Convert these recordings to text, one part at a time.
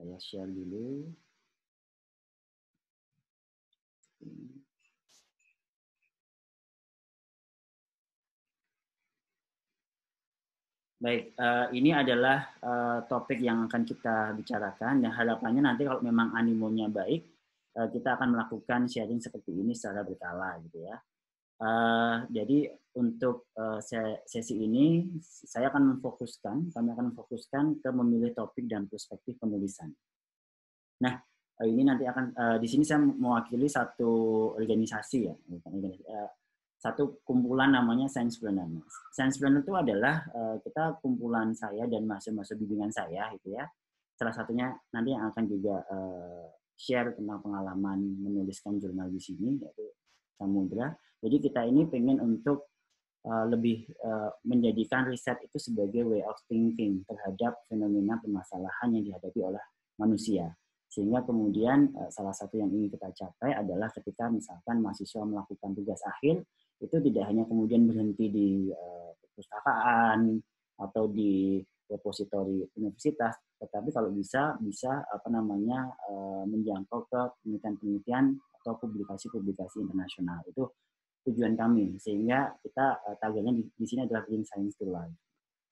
Saya share dulu. Baik, ini adalah topik yang akan kita bicarakan dan harapannya nanti kalau memang animonya baik, kita akan melakukan sharing seperti ini secara berkala gitu ya. Jadi untuk sesi ini kami akan memfokuskan ke memilih topik dan perspektif penulisan. Nah, ini nanti akan di sini saya mewakili satu organisasi ya, satu kumpulan namanya Science Planner. Science Planner itu adalah kita kumpulan saya dan mahasiswa bimbingan saya gitu ya. Salah satunya nanti yang akan juga share tentang pengalaman menuliskan jurnal di sini yaitu Samudra. Jadi kita ini pengen untuk lebih menjadikan riset itu sebagai way of thinking terhadap fenomena permasalahan yang dihadapi oleh manusia. Sehingga kemudian salah satu yang ingin kita capai adalah ketika misalkan mahasiswa melakukan tugas akhir, itu tidak hanya kemudian berhenti di perpustakaan atau di repositori universitas, tetapi kalau bisa menjangkau ke penelitian-penelitian atau publikasi-publikasi internasional. Itu tujuan kami, sehingga kita tagarnya di sini adalah Bring Science to Life.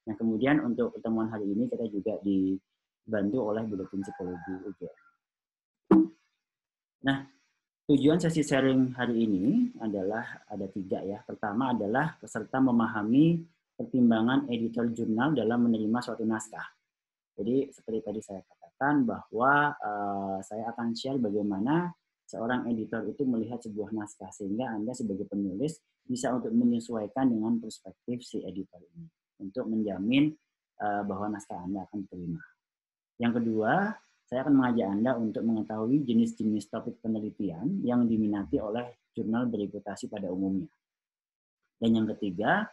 Nah, kemudian untuk pertemuan hari ini kita juga dibantu oleh Buletin Psikologi UGM. Nah, tujuan sesi sharing hari ini adalah ada 3 ya. Pertama adalah peserta memahami pertimbangan editor jurnal dalam menerima suatu naskah. Jadi seperti tadi saya katakan bahwa saya akan share bagaimana seorang editor itu melihat sebuah naskah sehingga Anda sebagai penulis bisa untuk menyesuaikan dengan perspektif si editor ini untuk menjamin bahwa naskah Anda akan diterima. Yang kedua, saya akan mengajak Anda untuk mengetahui jenis-jenis topik penelitian yang diminati oleh jurnal bereputasi pada umumnya. Dan yang ketiga,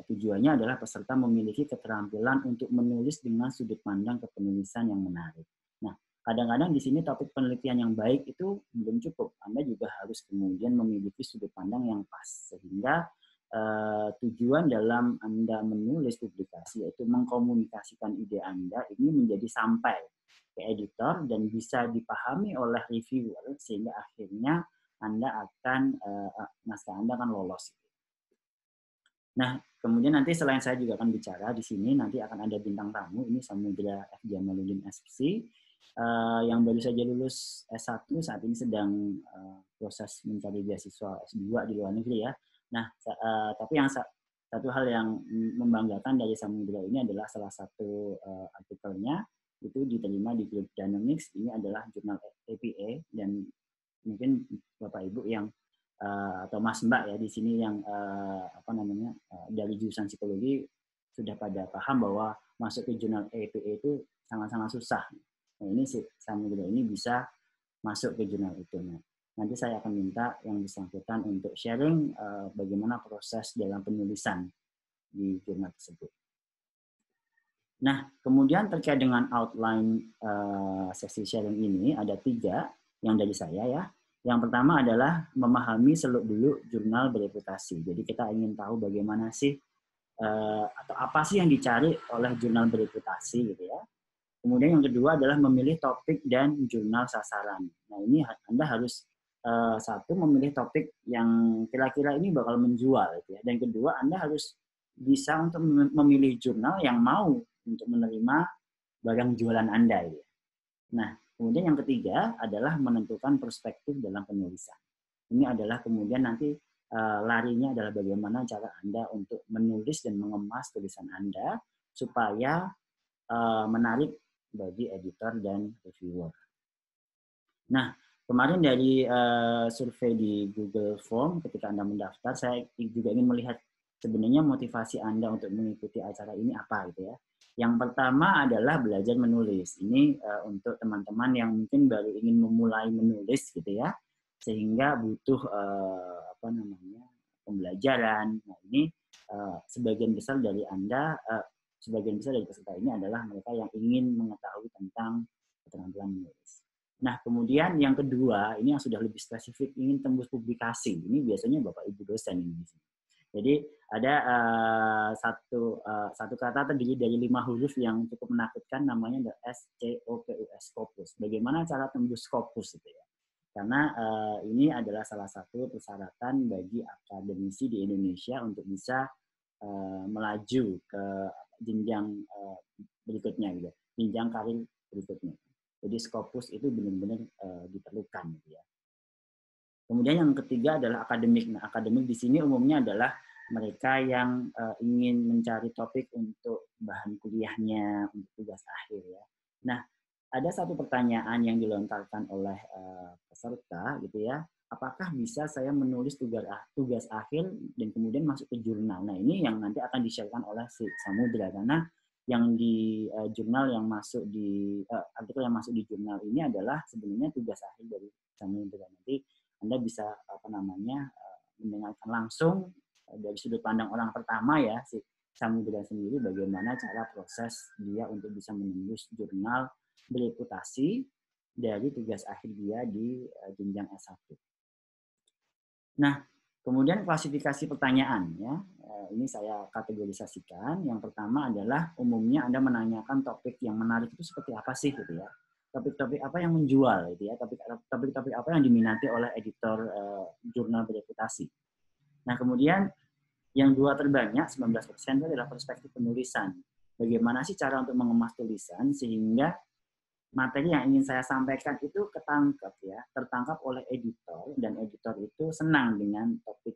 tujuannya adalah peserta memiliki keterampilan untuk menulis dengan sudut pandang kepenulisan yang menarik. Nah, kadang-kadang di sini topik penelitian yang baik itu belum cukup. Anda juga harus kemudian memiliki sudut pandang yang pas. Sehingga tujuan dalam Anda menulis publikasi yaitu mengkomunikasikan ide Anda ini menjadi sampai ke editor dan bisa dipahami oleh reviewer sehingga akhirnya naskah Anda akan lolos. Nah, kemudian nanti selain saya juga akan bicara di sini, nanti akan ada bintang tamu, ini Samudra F. Jamaluddin SPC, yang baru saja lulus S1, saat ini sedang proses mencari beasiswa S2 di luar negeri ya. Nah, tapi satu hal yang membanggakan dari Samudra ini adalah salah satu artikelnya, itu diterima di Group Dynamics, ini adalah jurnal APA, dan mungkin Bapak Ibu yang atau Mas Mbak ya di sini yang dari jurusan psikologi sudah pada paham bahwa masuk ke jurnal APA itu sangat-sangat susah. Nah, ini Samudra ini bisa masuk ke jurnal itu. Nah, nanti saya akan minta yang bersangkutan untuk sharing bagaimana proses dalam penulisan di jurnal tersebut. Nah, kemudian terkait dengan outline sesi sharing ini ada 3 yang dari saya ya. Yang pertama adalah memahami seluk-beluk jurnal bereputasi. Jadi kita ingin tahu bagaimana sih atau apa sih yang dicari oleh jurnal bereputasi gitu ya. Kemudian yang kedua adalah memilih topik dan jurnal sasaran. Nah, ini Anda harus satu memilih topik yang kira-kira ini bakal menjual gitu ya. Dan kedua, Anda harus bisa untuk memilih jurnal yang mau untuk menerima barang jualan Anda gitu ya. Nah, kemudian yang ketiga adalah menentukan perspektif dalam penulisan. Ini adalah kemudian nanti larinya adalah bagaimana cara Anda untuk menulis dan mengemas tulisan Anda supaya menarik bagi editor dan reviewer. Nah, kemarin dari survei di Google Form ketika Anda mendaftar, saya juga ingin melihat sebenarnya motivasi Anda untuk mengikuti acara ini apa gitu ya. Yang pertama adalah belajar menulis. Ini untuk teman-teman yang mungkin baru ingin memulai menulis gitu ya, sehingga butuh pembelajaran. Nah, ini sebagian besar dari Anda, sebagian besar dari peserta ini adalah mereka yang ingin mengetahui tentang keterampilan menulis. Nah, kemudian yang kedua, ini yang sudah lebih spesifik, ingin tembus publikasi. Ini biasanya Bapak Ibu dosen ini. Jadi ada satu kata terdiri dari 5 huruf yang cukup menakutkan, namanya SCOPUS, Scopus. Bagaimana cara tembus Scopus itu ya? Karena ini adalah salah satu persyaratan bagi akademisi di Indonesia untuk bisa melaju ke jenjang berikutnya gitu, jenjang karir berikutnya. Jadi Scopus itu benar-benar diperlukan gitu ya. Kemudian yang ketiga adalah akademik. Nah, akademik di sini umumnya adalah mereka yang ingin mencari topik untuk bahan kuliahnya, untuk tugas akhir ya. Nah, ada satu pertanyaan yang dilontarkan oleh peserta gitu ya. Apakah bisa saya menulis tugas akhir dan kemudian masuk ke jurnal? Nah, ini yang nanti akan di-share-kan oleh si Samudra, karena yang di jurnal yang masuk di artikel yang masuk di jurnal ini adalah sebenarnya tugas akhir dari Samudra. Nanti Anda bisa mendengarkan langsung dari sudut pandang orang pertama ya, si Samudra sendiri, bagaimana cara proses dia untuk bisa menembus jurnal bereputasi dari tugas akhir dia di jenjang S1. Nah, kemudian klasifikasi pertanyaan ya. Ini saya kategorisasikan. Yang pertama adalah umumnya Anda menanyakan topik yang menarik itu seperti apa sih gitu ya. Topik-topik apa yang menjual gitu ya. Topik-topik apa yang diminati oleh editor jurnal bereputasi. Nah, kemudian yang dua terbanyak 19% itu adalah perspektif penulisan. Bagaimana sih cara untuk mengemas tulisan sehingga materi yang ingin saya sampaikan itu tertangkap oleh editor, dan editor itu senang dengan topik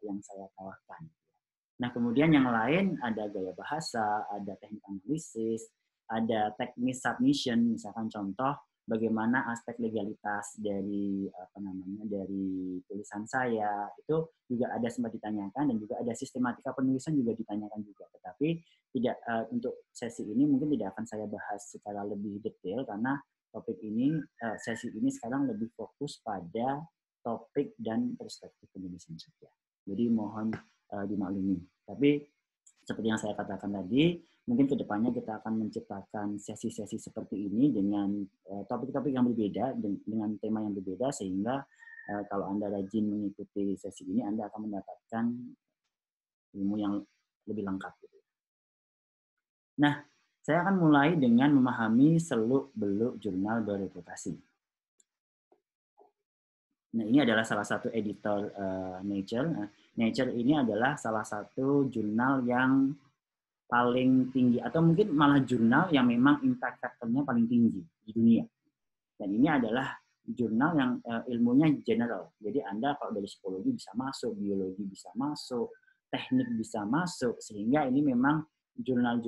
yang saya tawarkan. Nah, kemudian yang lain ada gaya bahasa, ada teknik analisis, ada teknis submission, misalkan contoh bagaimana aspek legalitas dari dari tulisan saya, itu juga ada sempat ditanyakan, dan juga ada sistematika penulisan juga ditanyakan juga. Tetapi tidak untuk sesi ini mungkin tidak akan saya bahas secara lebih detail, karena topik ini sesi ini sekarang lebih fokus pada topik dan perspektif penulisan saja. Jadi mohon dimaklumi. Tapi seperti yang saya katakan tadi, mungkin kedepannya kita akan menciptakan sesi-sesi seperti ini dengan topik-topik yang berbeda, dengan tema yang berbeda, sehingga kalau Anda rajin mengikuti sesi ini, Anda akan mendapatkan ilmu yang lebih lengkap. Nah, saya akan mulai dengan memahami seluk-beluk jurnal bereputasi. Nah, ini adalah salah satu editor Nature. Nature ini adalah salah satu jurnal yang paling tinggi, atau mungkin malah jurnal yang memang impact factor-nya paling tinggi di dunia. Dan ini adalah jurnal yang ilmunya general. Jadi Anda kalau dari psikologi bisa masuk, biologi bisa masuk, teknik bisa masuk, sehingga ini memang jurnal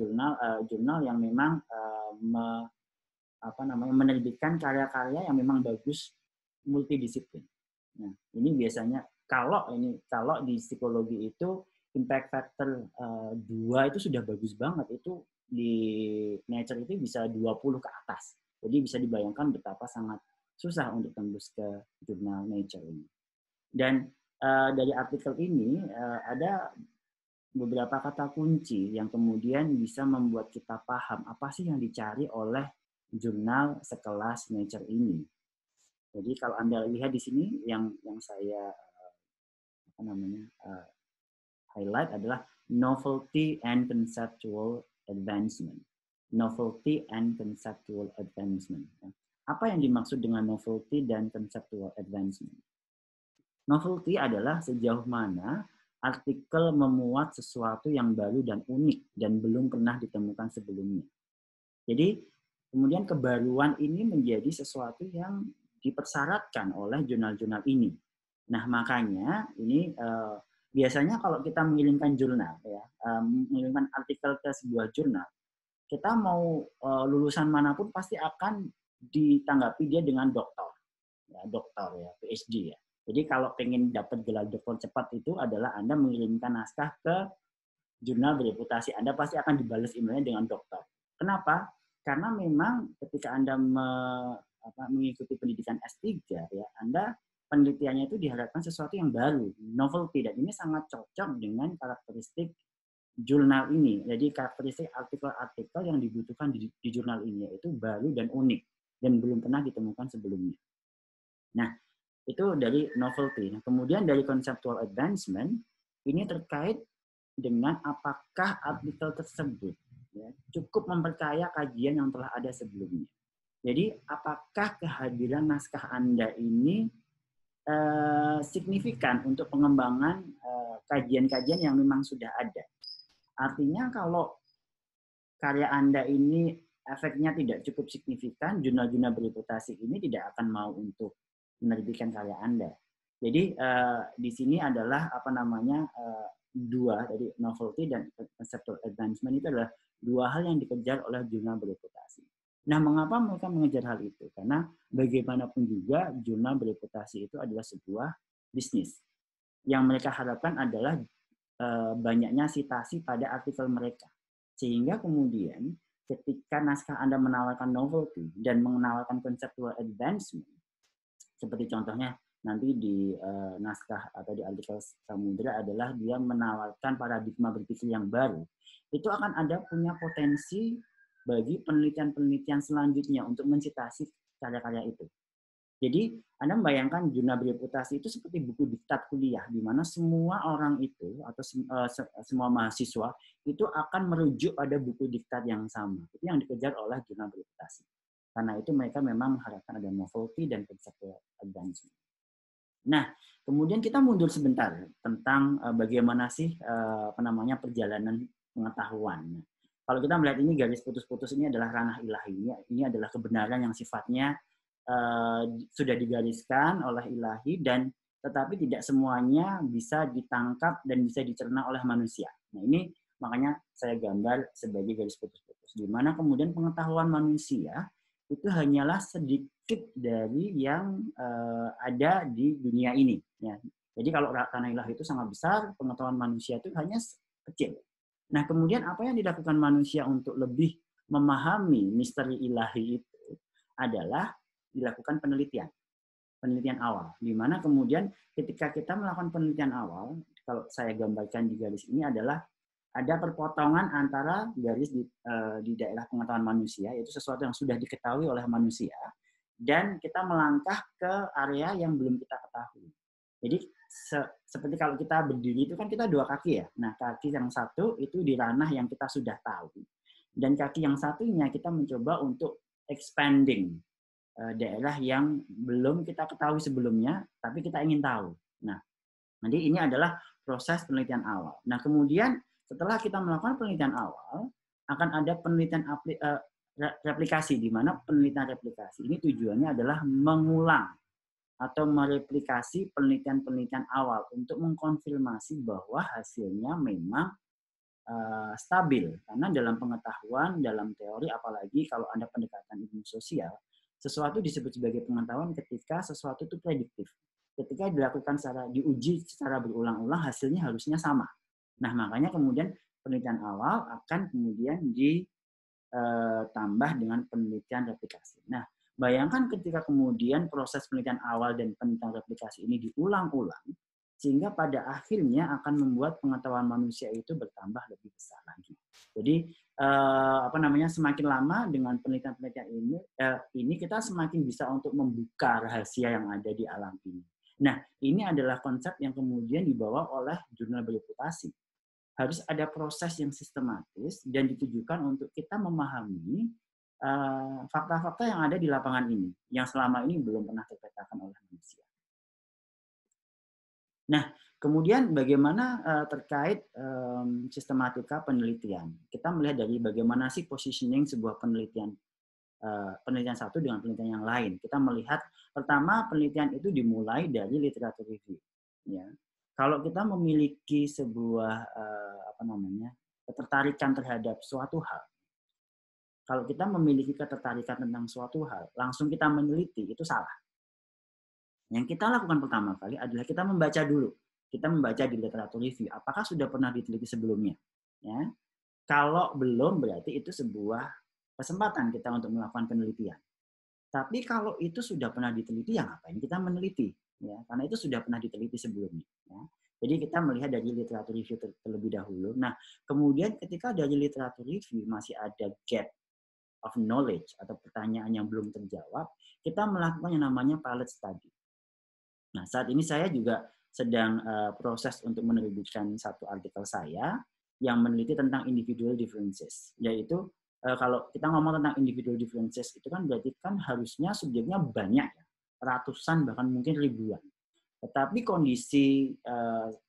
yang memang menerbitkan karya-karya yang memang bagus, multidisiplin. Nah, ini biasanya kalau di psikologi itu impact factor 2 itu sudah bagus banget. Itu di Nature itu bisa 20 ke atas. Jadi bisa dibayangkan betapa sangat susah untuk tembus ke jurnal Nature ini. Dan dari artikel ini ada beberapa kata kunci yang kemudian bisa membuat kita paham apa sih yang dicari oleh jurnal sekelas Nature ini. Jadi kalau Anda lihat di sini yang saya highlight adalah novelty and conceptual advancement. Novelty and conceptual advancement. Apa yang dimaksud dengan novelty dan conceptual advancement? Novelty adalah sejauh mana artikel memuat sesuatu yang baru dan unik dan belum pernah ditemukan sebelumnya. Jadi kemudian kebaruan ini menjadi sesuatu yang dipersyaratkan oleh jurnal-jurnal ini. Nah, makanya ini biasanya kalau kita mengirimkan jurnal ya, mengirimkan artikel ke sebuah jurnal, kita mau lulusan manapun pasti akan ditanggapi dia dengan doktor ya, PhD ya. Jadi kalau pengen dapat gelar doktor cepat itu adalah Anda mengirimkan naskah ke jurnal bereputasi, Anda pasti akan dibalas emailnya dengan doktor. Kenapa? Karena memang ketika Anda mengikuti pendidikan S3 ya, Anda penelitiannya itu diharapkan sesuatu yang baru, novelty, dan ini sangat cocok dengan karakteristik jurnal ini. Jadi karakteristik artikel-artikel yang dibutuhkan di jurnal ini yaitu baru dan unik dan belum pernah ditemukan sebelumnya. Nah, itu dari novelty. Nah, kemudian dari conceptual advancement, ini terkait dengan apakah artikel tersebut ya, cukup memperkaya kajian yang telah ada sebelumnya. Jadi apakah kehadiran naskah Anda ini signifikan untuk pengembangan kajian-kajian yang memang sudah ada. Artinya kalau karya Anda ini efeknya tidak cukup signifikan, jurnal-jurnal bereputasi ini tidak akan mau untuk menerbitkan karya Anda. Jadi di sini adalah apa namanya dua, dari novelty dan conceptual advancement itu adalah dua hal yang dikejar oleh jurnal bereputasi. Nah, mengapa mereka mengejar hal itu? Karena bagaimanapun juga jurnal bereputasi itu adalah sebuah bisnis. Yang mereka harapkan adalah banyaknya citasi pada artikel mereka. Sehingga kemudian ketika naskah Anda menawarkan novelty dan menawarkan conceptual advancement, seperti contohnya nanti di naskah atau di artikel Samudra adalah dia menawarkan paradigma berpikir yang baru, itu akan ada punya potensi bagi penelitian-penelitian selanjutnya untuk mencitasi karya-karya itu. Jadi Anda membayangkan jurnal bereputasi itu seperti buku diktat kuliah, di mana semua orang itu atau semua mahasiswa itu akan merujuk pada buku diktat yang sama. Itu yang dikejar oleh jurnal bereputasi. Karena itu mereka memang mengharapkan ada novelty dan conceptual advancement. Nah, kemudian kita mundur sebentar tentang bagaimana sih apa namanya perjalanan pengetahuan. Kalau kita melihat ini garis putus-putus ini adalah ranah ilahi. Ini adalah kebenaran yang sifatnya sudah digariskan oleh ilahi dan tetapi tidak semuanya bisa ditangkap dan bisa dicerna oleh manusia. Nah, ini makanya saya gambar sebagai garis putus-putus. Di mana kemudian pengetahuan manusia itu hanyalah sedikit dari yang ada di dunia ini. Ya. Jadi kalau ranah ilahi itu sangat besar, pengetahuan manusia itu hanya kecil. Nah, kemudian apa yang dilakukan manusia untuk lebih memahami misteri ilahi itu adalah dilakukan penelitian awal. Di mana kemudian ketika kita melakukan penelitian awal, kalau saya gambarkan di garis ini adalah ada perpotongan antara garis di daerah pengetahuan manusia, yaitu sesuatu yang sudah diketahui oleh manusia, dan kita melangkah ke area yang belum kita ketahui. Jadi seperti kalau kita berdiri itu kan kita dua kaki ya. Nah, kaki yang satu itu di ranah yang kita sudah tahu. Dan kaki yang satunya kita mencoba untuk expanding daerah yang belum kita ketahui sebelumnya, tapi kita ingin tahu. Nah, nanti ini adalah proses penelitian awal. Nah, kemudian setelah kita melakukan penelitian awal, akan ada penelitian replikasi, di mana penelitian replikasi ini tujuannya adalah mengulang atau mereplikasi penelitian-penelitian awal untuk mengkonfirmasi bahwa hasilnya memang stabil. Karena dalam pengetahuan, dalam teori, apalagi kalau Anda pendekatan ilmu sosial, sesuatu disebut sebagai pengetahuan ketika sesuatu itu prediktif. Ketika dilakukan diuji secara berulang-ulang, hasilnya harusnya sama. Nah, makanya kemudian penelitian awal akan kemudian ditambah dengan penelitian replikasi. Nah, bayangkan ketika kemudian proses penelitian awal dan penelitian replikasi ini diulang-ulang, sehingga pada akhirnya akan membuat pengetahuan manusia itu bertambah lebih besar lagi. Jadi apa namanya, semakin lama dengan penelitian-penelitian ini kita semakin bisa untuk membuka rahasia yang ada di alam ini. Nah, ini adalah konsep yang kemudian dibawa oleh jurnal bereputasi. Harus ada proses yang sistematis dan ditujukan untuk kita memahami fakta-fakta yang ada di lapangan ini, yang selama ini belum pernah terpetakan oleh manusia. Nah, kemudian bagaimana terkait sistematika penelitian? Kita melihat dari bagaimana sih positioning sebuah penelitian satu dengan penelitian yang lain. Kita melihat pertama penelitian itu dimulai dari literatur review. Ya, kalau kita memiliki sebuah ketertarikan terhadap suatu hal, kalau kita memiliki ketertarikan tentang suatu hal, langsung kita meneliti, itu salah. Yang kita lakukan pertama kali adalah kita membaca dulu. Kita membaca di literatur review. Apakah sudah pernah diteliti sebelumnya? Ya. Kalau belum, berarti itu sebuah kesempatan kita untuk melakukan penelitian. Tapi kalau itu sudah pernah diteliti, ya ngapain kita meneliti? Ya, karena itu sudah pernah diteliti sebelumnya. Ya. Jadi kita melihat dari literatur review terlebih dahulu. Nah, kemudian ketika dari literatur review masih ada gap of knowledge atau pertanyaan yang belum terjawab, kita melakukan yang namanya pilot study. Nah, saat ini saya juga sedang proses untuk menerbitkan satu artikel saya yang meneliti tentang individual differences, yaitu kalau kita ngomong tentang individual differences itu kan berarti kan harusnya subjeknya banyak ya, ratusan bahkan mungkin ribuan. Tetapi kondisi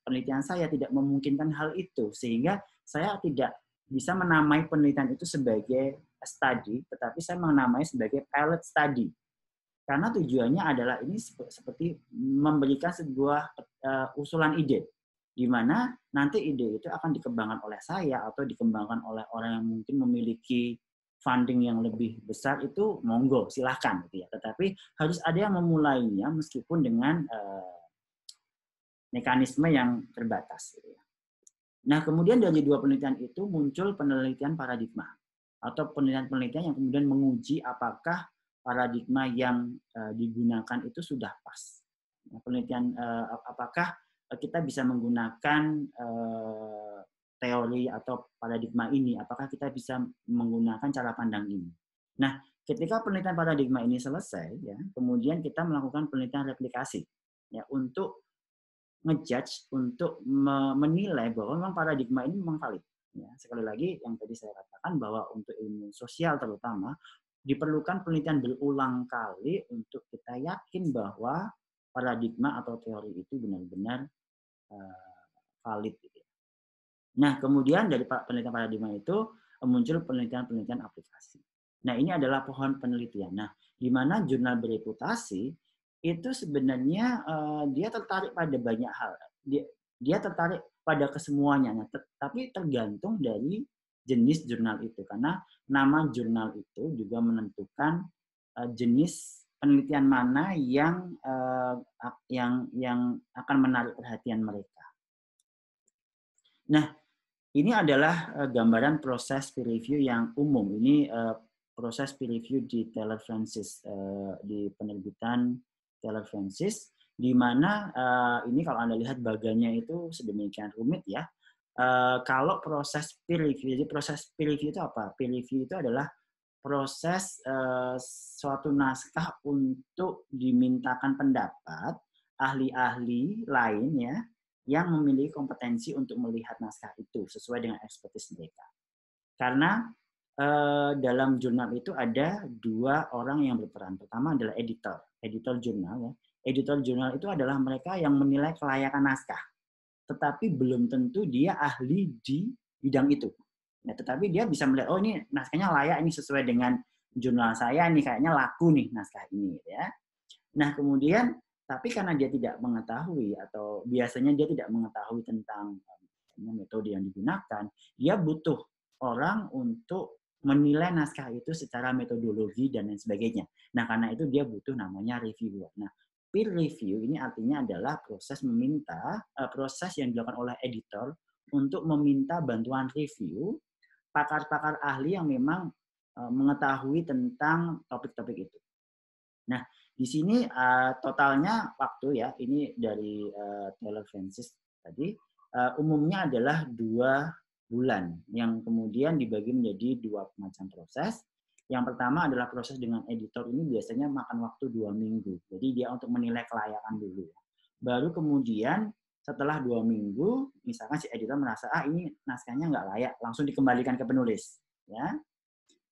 penelitian saya tidak memungkinkan hal itu, sehingga saya tidak bisa menamai penelitian itu sebagai study, tetapi saya menamai sebagai pilot study. Karena tujuannya adalah ini seperti memberikan sebuah usulan ide, di mana nanti ide itu akan dikembangkan oleh saya atau dikembangkan oleh orang yang mungkin memiliki funding yang lebih besar, itu monggo silahkan gitu ya. Tetapi harus ada yang memulainya meskipun dengan mekanisme yang terbatas. Gitu ya. Nah, kemudian dari dua penelitian itu muncul penelitian paradigma atau penelitian-penelitian yang kemudian menguji apakah paradigma yang digunakan itu sudah pas. Nah, penelitian apakah kita bisa menggunakan teori atau paradigma ini, apakah kita bisa menggunakan cara pandang ini. Nah, ketika penelitian paradigma ini selesai, ya, kemudian kita melakukan penelitian replikasi ya untuk ngejudge, untuk menilai bahwa memang paradigma ini memang valid. Ya, sekali lagi yang tadi saya katakan bahwa untuk ilmu sosial terutama diperlukan penelitian berulang kali untuk kita yakin bahwa paradigma atau teori itu benar-benar valid. Nah, kemudian dari penelitian paradigma itu muncul penelitian-penelitian aplikasi. Nah, ini adalah pohon penelitian. Nah, di mana jurnal bereputasi itu sebenarnya dia tertarik pada banyak hal. Dia tertarik pada kesemuanya. Nah, tapi tergantung dari jenis jurnal itu. Karena nama jurnal itu juga menentukan jenis penelitian mana yang akan menarik perhatian mereka. Nah, ini adalah gambaran proses peer review yang umum. Ini proses peer review di Taylor Francis, di penerbitan Taylor Francis, di mana ini kalau Anda lihat bagannya itu sedemikian rumit ya. Kalau proses peer review, jadi proses peer review itu apa? Peer review itu adalah proses suatu naskah untuk dimintakan pendapat ahli-ahli lain ya, yang memiliki kompetensi untuk melihat naskah itu sesuai dengan ekspertis mereka. Karena dalam jurnal itu ada dua orang yang berperan. Pertama adalah editor jurnal. Ya. Editor jurnal itu adalah mereka yang menilai kelayakan naskah, tetapi belum tentu dia ahli di bidang itu. Ya, tetapi dia bisa melihat, oh ini naskahnya layak, ini sesuai dengan jurnal saya, ini kayaknya laku nih naskah ini. Ya. Nah kemudian tapi karena dia tidak mengetahui atau biasanya dia tidak mengetahui tentang metode yang digunakan, dia butuh orang untuk menilai naskah itu secara metodologi dan lain sebagainya. Nah, karena itu dia butuh namanya reviewer. Nah, peer review ini artinya adalah proses yang dilakukan oleh editor untuk meminta bantuan review pakar-pakar ahli yang memang mengetahui tentang topik-topik itu. Nah, di sini totalnya waktu ya, ini dari Taylor Francis tadi, umumnya adalah 2 bulan, yang kemudian dibagi menjadi 2 macam proses. Yang pertama adalah proses dengan editor, ini biasanya makan waktu 2 minggu. Jadi dia untuk menilai kelayakan dulu. Baru kemudian setelah 2 minggu, misalkan si editor merasa, ini naskahnya nggak layak, langsung dikembalikan ke penulis. Ya.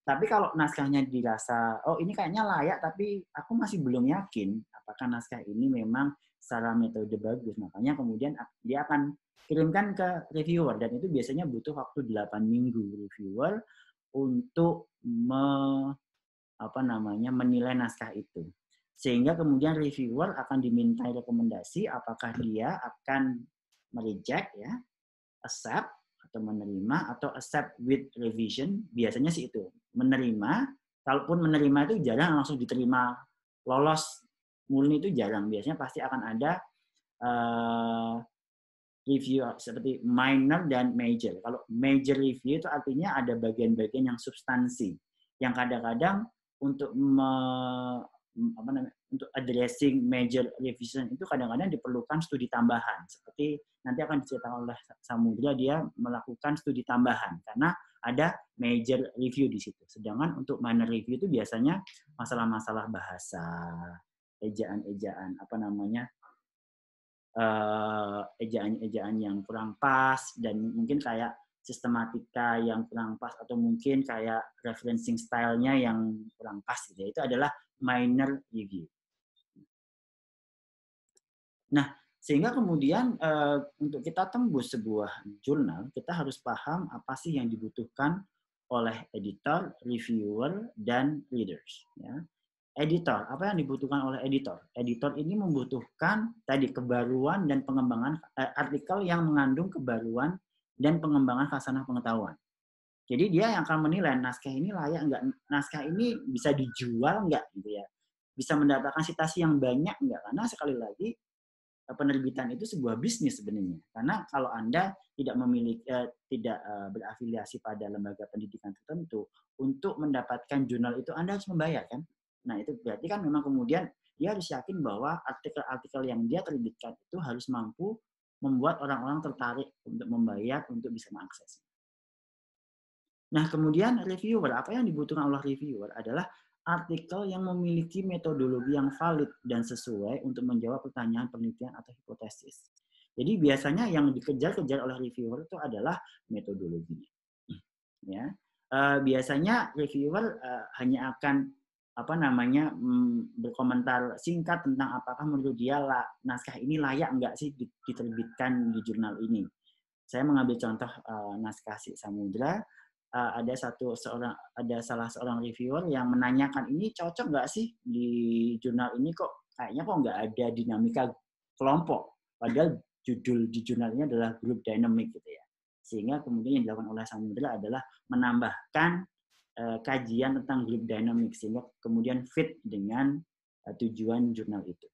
Tapi kalau naskahnya dirasa, oh ini kayaknya layak, tapi aku masih belum yakin apakah naskah ini memang secara metode bagus. Makanya kemudian dia akan kirimkan ke reviewer, dan itu biasanya butuh waktu 8 minggu reviewer untuk menilai naskah itu. Sehingga kemudian reviewer akan dimintai rekomendasi apakah dia akan mereject, ya, accept, atau menerima, atau accept with revision. Biasanya sih itu menerima. Kalaupun menerima itu jarang langsung diterima lolos murni, itu jarang. Biasanya pasti akan ada review seperti minor dan major. Kalau major review itu artinya ada bagian-bagian yang substansi, yang kadang-kadang untuk untuk addressing major revision itu kadang-kadang diperlukan studi tambahan. Seperti nanti akan diceritakan oleh Samudra, dia melakukan studi tambahan karena ada major review di situ. Sedangkan untuk minor review itu biasanya masalah-masalah bahasa, ejaan-ejaan, ejaan-ejaan yang kurang pas, dan mungkin kayak sistematika yang kurang pas, atau mungkin kayak referencing style-nya yang kurang pas gitu ya. Itu adalah minor review. Nah, sehingga kemudian untuk kita tembus sebuah jurnal, kita harus paham apa sih yang dibutuhkan oleh editor, reviewer, dan readers. Ya. Editor, apa yang dibutuhkan oleh editor? Editor ini membutuhkan tadi kebaruan dan pengembangan artikel yang mengandung kebaruan dan pengembangan khasanah pengetahuan. Jadi dia yang akan menilai naskah ini layak enggak, naskah ini bisa dijual enggak gitu ya. Bisa mendapatkan citasi yang banyak enggak? Karena sekali lagi penerbitan itu sebuah bisnis sebenarnya. Karena kalau Anda tidak memiliki tidak berafiliasi pada lembaga pendidikan tertentu, untuk mendapatkan jurnal itu Anda harus membayar kan. Nah, itu berarti kan memang kemudian dia harus yakin bahwa artikel-artikel yang dia terbitkan itu harus mampu membuat orang-orang tertarik untuk membayar untuk bisa mengakses. Nah, kemudian reviewer, apa yang dibutuhkan oleh reviewer adalah artikel yang memiliki metodologi yang valid dan sesuai untuk menjawab pertanyaan penelitian atau hipotesis. Jadi biasanya yang dikejar-kejar oleh reviewer itu adalah metodologinya. Ya, biasanya reviewer hanya akan berkomentar singkat tentang apakah menurut dia naskah ini layak enggak sih diterbitkan di jurnal ini. Saya mengambil contoh naskah Si Samudra. Ada salah seorang reviewer yang menanyakan, ini cocok nggak sih di jurnal ini, kok kayaknya nggak ada dinamika kelompok, padahal judul di jurnal ini adalah group dynamic gitu ya. Sehingga kemudian yang dilakukan oleh Samudra adalah menambahkan kajian tentang group dynamic sehingga kemudian fit dengan tujuan jurnal itu.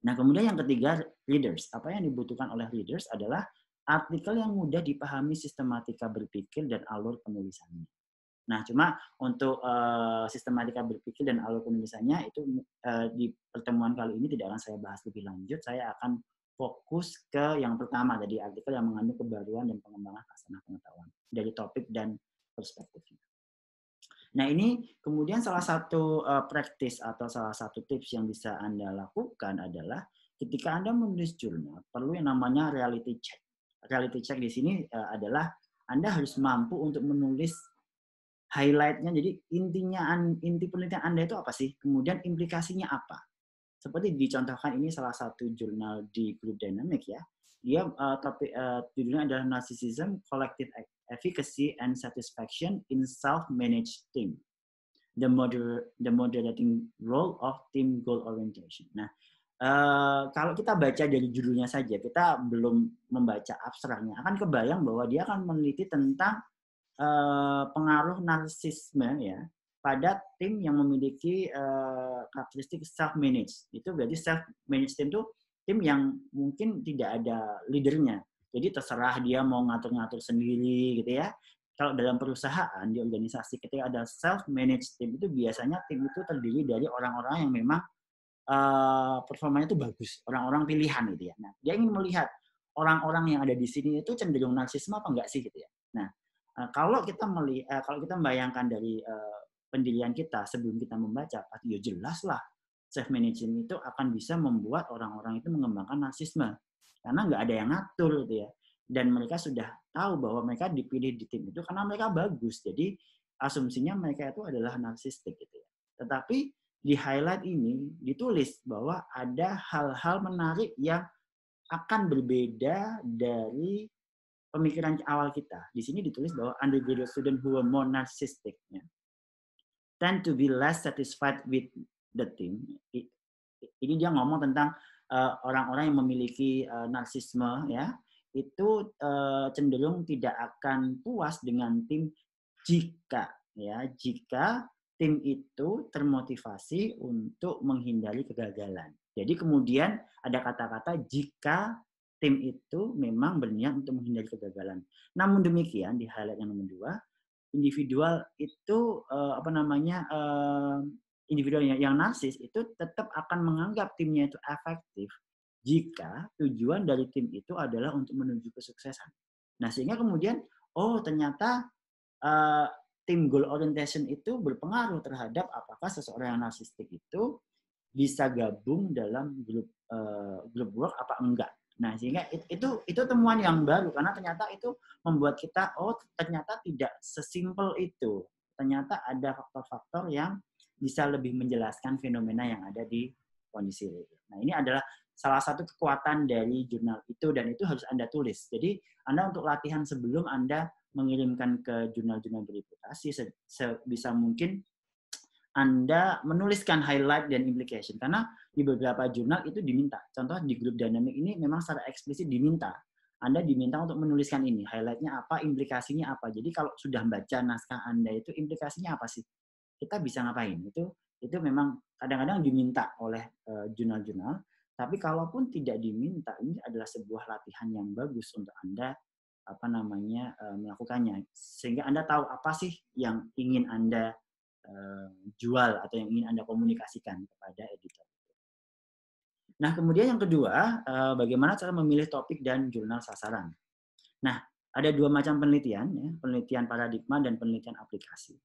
Nah, kemudian yang ketiga, readers. Apa yang dibutuhkan oleh readers adalah artikel yang mudah dipahami sistematika berpikir dan alur penulisannya. Nah, cuma untuk sistematika berpikir dan alur penulisannya itu di pertemuan kali ini tidak akan saya bahas lebih lanjut. Saya akan fokus ke yang pertama, tadi artikel yang mengandung kebaruan dan pengembangan khasanah pengetahuan dari topik dan perspektifnya. Nah, ini kemudian salah satu praktis atau salah satu tips yang bisa Anda lakukan adalah ketika Anda menulis jurnal, perlu yang namanya reality check. Reality check di sini adalah Anda harus mampu untuk menulis highlight-nya. Jadi inti penelitian Anda itu apa sih? Kemudian implikasinya apa? Seperti dicontohkan ini salah satu jurnal di Group Dynamic ya. Dia judulnya adalah Narcissism, Collective Efficacy and Satisfaction in Self-Managed Team. The moderating role of team goal orientation. Nah, kalau kita baca dari judulnya saja, kita belum membaca abstraknya, akan kebayang bahwa dia akan meneliti tentang pengaruh narsisme ya pada tim yang memiliki karakteristik self-managed. Itu berarti self-managed team itu tim yang mungkin tidak ada leadernya. Jadi terserah dia mau ngatur-ngatur sendiri gitu ya. Kalau dalam perusahaan, di organisasi, ketika ada self-managed team, itu biasanya tim itu terdiri dari orang-orang yang memang performanya itu bagus, orang-orang pilihan gitu ya. Nah, dia ingin melihat orang-orang yang ada di sini itu cenderung narsisme apa enggak sih gitu ya. Nah, kalau kita membayangkan dari pendirian kita sebelum kita membaca, pasti ya jelas lah self-management itu akan bisa membuat orang-orang itu mengembangkan narsisme. Karena nggak ada yang ngatur gitu ya. Dan mereka sudah tahu bahwa mereka dipilih di tim itu karena mereka bagus. Jadi asumsinya mereka itu adalah narsistik gitu ya. Tetapi di highlight ini ditulis bahwa ada hal-hal menarik yang akan berbeda dari pemikiran awal kita. Di sini ditulis bahwa undergraduate student who are more narcissistic tend to be less satisfied with the team. Ini dia ngomong tentang orang-orang yang memiliki narsisme ya, itu cenderung tidak akan puas dengan tim jika tim itu termotivasi untuk menghindari kegagalan. Jadi kemudian ada kata-kata jika tim itu memang berniat untuk menghindari kegagalan. Namun demikian di highlight yang nomor 2, individual itu individual yang narsis itu tetap akan menganggap timnya itu efektif jika tujuan dari tim itu adalah untuk menuju kesuksesan. Nah, sehingga kemudian ternyata tim goal orientation itu berpengaruh terhadap apakah seseorang yang narsistik itu bisa gabung dalam grup work apa enggak. Nah, sehingga itu temuan yang baru karena ternyata itu membuat kita ternyata tidak sesimpel itu. Ternyata ada faktor-faktor yang bisa lebih menjelaskan fenomena yang ada di kondisi real. Nah, ini adalah salah satu kekuatan dari jurnal itu dan itu harus Anda tulis. Jadi, Anda untuk latihan sebelum Anda mengirimkan ke jurnal-jurnal bereputasi sebisa mungkin Anda menuliskan highlight dan implication karena di beberapa jurnal itu diminta. Contoh di grup dynamic ini memang secara eksplisit diminta. Anda diminta untuk menuliskan ini, highlight-nya apa, implikasinya apa. Jadi kalau sudah baca naskah Anda itu implikasinya apa sih? Kita bisa ngapain? Itu memang kadang-kadang diminta oleh jurnal-jurnal. Tapi kalaupun tidak diminta, ini adalah sebuah latihan yang bagus untuk Anda melakukannya. Sehingga Anda tahu apa sih yang ingin Anda jual atau yang ingin Anda komunikasikan kepada editor. Nah, kemudian yang kedua, bagaimana cara memilih topik dan jurnal sasaran. Nah, ada dua macam penelitian, ya, penelitian paradigma dan penelitian aplikasi.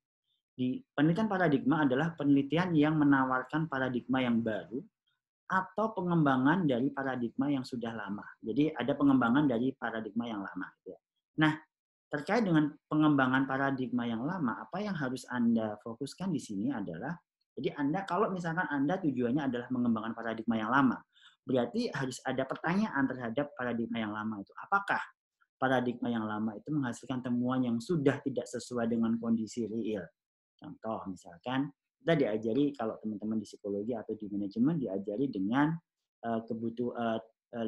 Di penelitian paradigma adalah penelitian yang menawarkan paradigma yang baru atau pengembangan dari paradigma yang sudah lama. Jadi ada pengembangan dari paradigma yang lama. Nah, terkait dengan pengembangan paradigma yang lama, apa yang harus Anda fokuskan di sini adalah, jadi Anda kalau misalkan Anda tujuannya adalah mengembangkan paradigma yang lama, berarti harus ada pertanyaan terhadap paradigma yang lama itu. Apakah paradigma yang lama itu menghasilkan temuan yang sudah tidak sesuai dengan kondisi real? Contoh, misalkan kita diajari, kalau teman-teman di psikologi atau di manajemen diajari dengan 5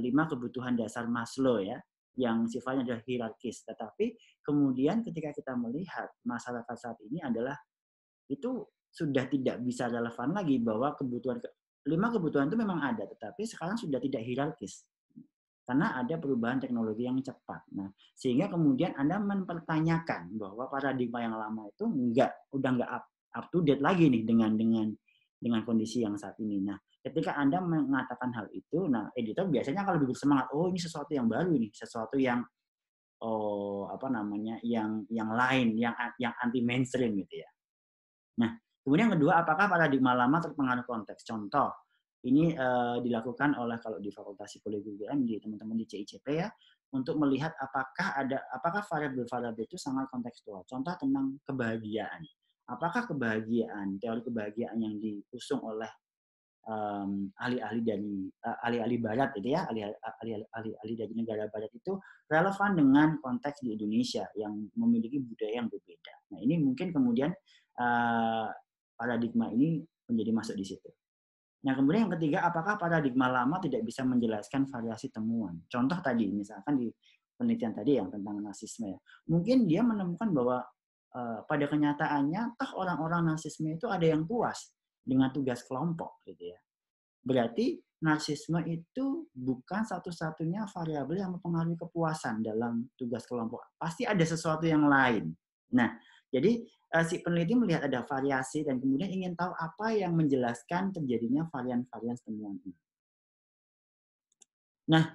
kebutuhan dasar Maslow ya, yang sifatnya adalah hierarkis. Tetapi kemudian ketika kita melihat masyarakat saat ini adalah itu sudah tidak bisa relevan lagi bahwa 5 kebutuhan itu memang ada, tetapi sekarang sudah tidak hierarkis. Karena ada perubahan teknologi yang cepat. Nah, sehingga kemudian Anda mempertanyakan bahwa paradigma yang lama itu udah nggak up to date lagi nih dengan kondisi yang saat ini. Nah, ketika Anda mengatakan hal itu, nah editor biasanya kalau lebih bersemangat, ini sesuatu yang baru nih, sesuatu yang yang lain, yang anti mainstream gitu ya. Nah, kemudian yang kedua, apakah paradigma lama terpengaruh konteks? Contoh, ini dilakukan oleh kalau di Fakultas Psikologi UGM, di teman-teman di CICP ya, untuk melihat apakah variabel-variabel itu sangat kontekstual. Contoh tentang kebahagiaan. Apakah teori kebahagiaan yang diusung oleh ahli-ahli barat itu ya, ahli dari negara barat itu relevan dengan konteks di Indonesia yang memiliki budaya yang berbeda. Nah, ini mungkin kemudian paradigma ini menjadi masuk di situ. Nah, kemudian yang ketiga, apakah paradigma lama tidak bisa menjelaskan variasi temuan? Contoh tadi, misalkan di penelitian tadi yang tentang narsisme ya. Mungkin dia menemukan bahwa pada kenyataannya, orang-orang narsisme itu ada yang puas dengan tugas kelompok, gitu ya. Berarti narsisme itu bukan satu-satunya variabel yang mempengaruhi kepuasan dalam tugas kelompok. Pasti ada sesuatu yang lain. Nah, jadi si peneliti melihat ada variasi dan kemudian ingin tahu apa yang menjelaskan terjadinya varian-varian temuan ini. Nah,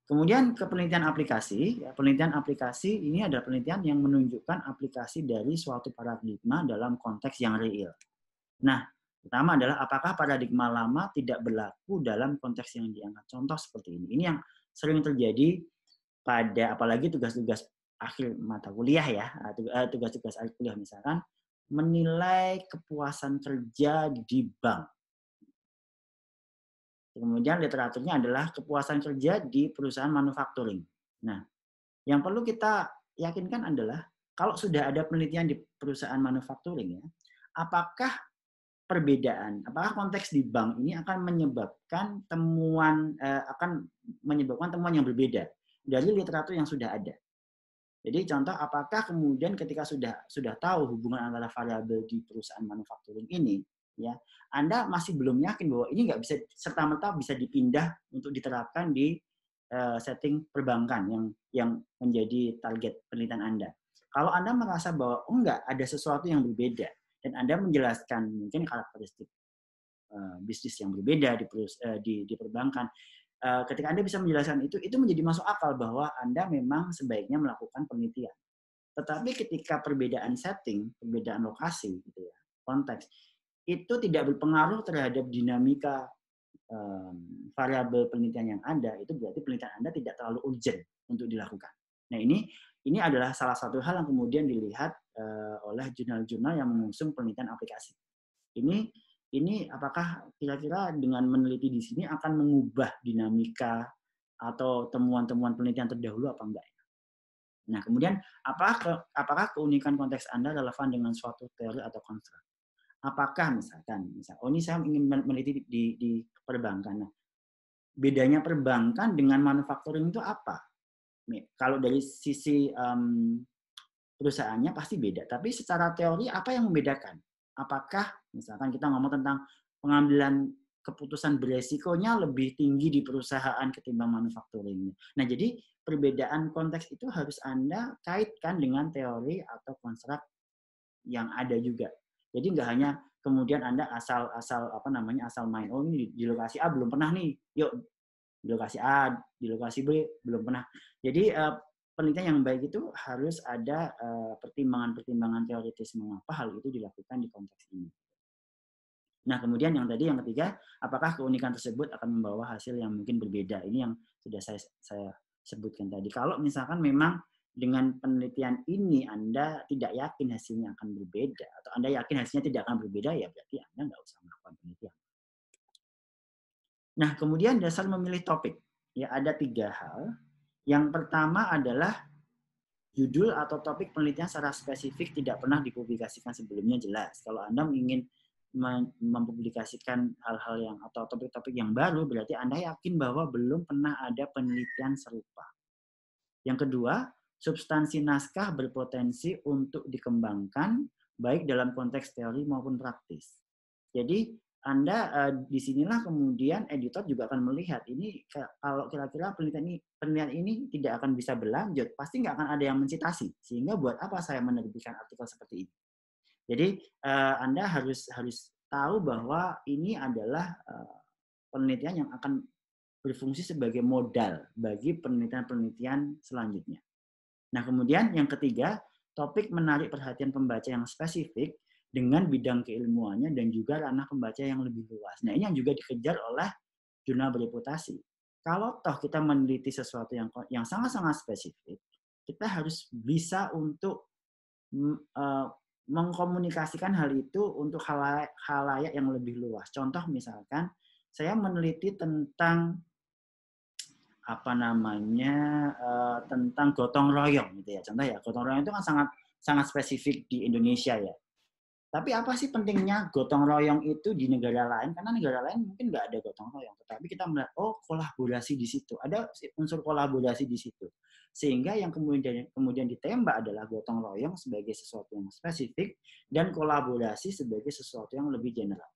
kemudian ke penelitian aplikasi. Penelitian aplikasi ini adalah penelitian yang menunjukkan aplikasi dari suatu paradigma dalam konteks yang real. Nah, pertama adalah apakah paradigma lama tidak berlaku dalam konteks yang diangkat. Contoh seperti ini. Ini yang sering terjadi pada apalagi tugas-tugas akhir mata kuliah ya, tugas-tugas akhir kuliah misalkan, menilai kepuasan kerja di bank. Kemudian literaturnya adalah kepuasan kerja di perusahaan manufacturing. Nah, yang perlu kita yakinkan adalah kalau sudah ada penelitian di perusahaan manufacturing ya, apakah konteks di bank ini akan menyebabkan temuan yang berbeda dari literatur yang sudah ada. Jadi contoh, apakah kemudian ketika sudah tahu hubungan antara variabel di perusahaan manufacturing ini, ya, Anda masih belum yakin bahwa ini nggak bisa serta-merta bisa dipindah untuk diterapkan di setting perbankan yang menjadi target penelitian Anda. Kalau Anda merasa bahwa enggak, ada sesuatu yang berbeda dan Anda menjelaskan mungkin karakteristik bisnis yang berbeda di perbankan, ketika Anda bisa menjelaskan itu menjadi masuk akal bahwa Anda memang sebaiknya melakukan penelitian. Tetapi ketika perbedaan setting, perbedaan lokasi, gitu ya, konteks, itu tidak berpengaruh terhadap dinamika variabel penelitian yang ada, itu berarti penelitian Anda tidak terlalu urgent untuk dilakukan. Nah, ini adalah salah satu hal yang kemudian dilihat oleh jurnal-jurnal yang mengusung penelitian aplikasi. Ini apakah kira-kira dengan meneliti di sini akan mengubah dinamika atau temuan-temuan penelitian terdahulu apa enggak? Nah, kemudian apakah keunikan konteks Anda relevan dengan suatu teori atau konstruk? Apakah ini saya ingin meneliti di perbankan. Nah, bedanya perbankan dengan manufacturing itu apa? Kalau dari sisi perusahaannya pasti beda, tapi secara teori apa yang membedakan? Apakah misalkan kita ngomong tentang pengambilan keputusan beresikonya lebih tinggi di perusahaan ketimbang manufacturingnya. Nah, jadi perbedaan konteks itu harus Anda kaitkan dengan teori atau konstruk yang ada juga. Jadi nggak hanya kemudian Anda asal main. Oh, ini di lokasi A belum pernah nih. Yuk di lokasi A, di lokasi B belum pernah. Jadi penelitian yang baik itu harus ada pertimbangan-pertimbangan teoritis mengapa hal itu dilakukan di konteks ini. Nah, kemudian yang ketiga, apakah keunikan tersebut akan membawa hasil yang mungkin berbeda? Ini yang sudah saya sebutkan tadi. Kalau misalkan memang dengan penelitian ini Anda tidak yakin hasilnya akan berbeda, atau Anda yakin hasilnya tidak akan berbeda, ya berarti Anda nggak usah melakukan penelitian. Nah, kemudian dasar memilih topik. Ya, ada 3 hal. Yang pertama adalah judul atau topik penelitian secara spesifik tidak pernah dipublikasikan sebelumnya jelas. Kalau Anda ingin mempublikasikan hal-hal yang atau topik-topik yang baru, berarti Anda yakin bahwa belum pernah ada penelitian serupa. Yang kedua, substansi naskah berpotensi untuk dikembangkan baik dalam konteks teori maupun praktis. Jadi Anda disinilah kemudian editor juga akan melihat ini kalau kira-kira penelitian ini tidak akan bisa berlanjut, pasti nggak akan ada yang mencitasi. Sehingga buat apa saya menerbitkan artikel seperti ini? Jadi Anda harus tahu bahwa ini adalah penelitian yang akan berfungsi sebagai modal bagi penelitian-penelitian selanjutnya. Nah, kemudian yang ketiga, topik menarik perhatian pembaca yang spesifik dengan bidang keilmuannya dan juga ranah pembaca yang lebih luas. Nah, ini yang juga dikejar oleh jurnal bereputasi. Kalau toh kita meneliti sesuatu yang sangat-sangat spesifik, kita harus bisa untuk mengkomunikasikan hal itu untuk khalayak yang lebih luas. Contoh misalkan, saya meneliti tentang tentang gotong royong gitu ya. Contoh ya, gotong royong itu kan sangat spesifik di Indonesia ya. Tapi apa sih pentingnya gotong royong itu di negara lain? Karena negara lain mungkin nggak ada gotong royong. Tetapi kita melihat, oh kolaborasi di situ. Ada unsur kolaborasi di situ. Sehingga yang kemudian ditembak adalah gotong royong sebagai sesuatu yang spesifik dan kolaborasi sebagai sesuatu yang lebih general.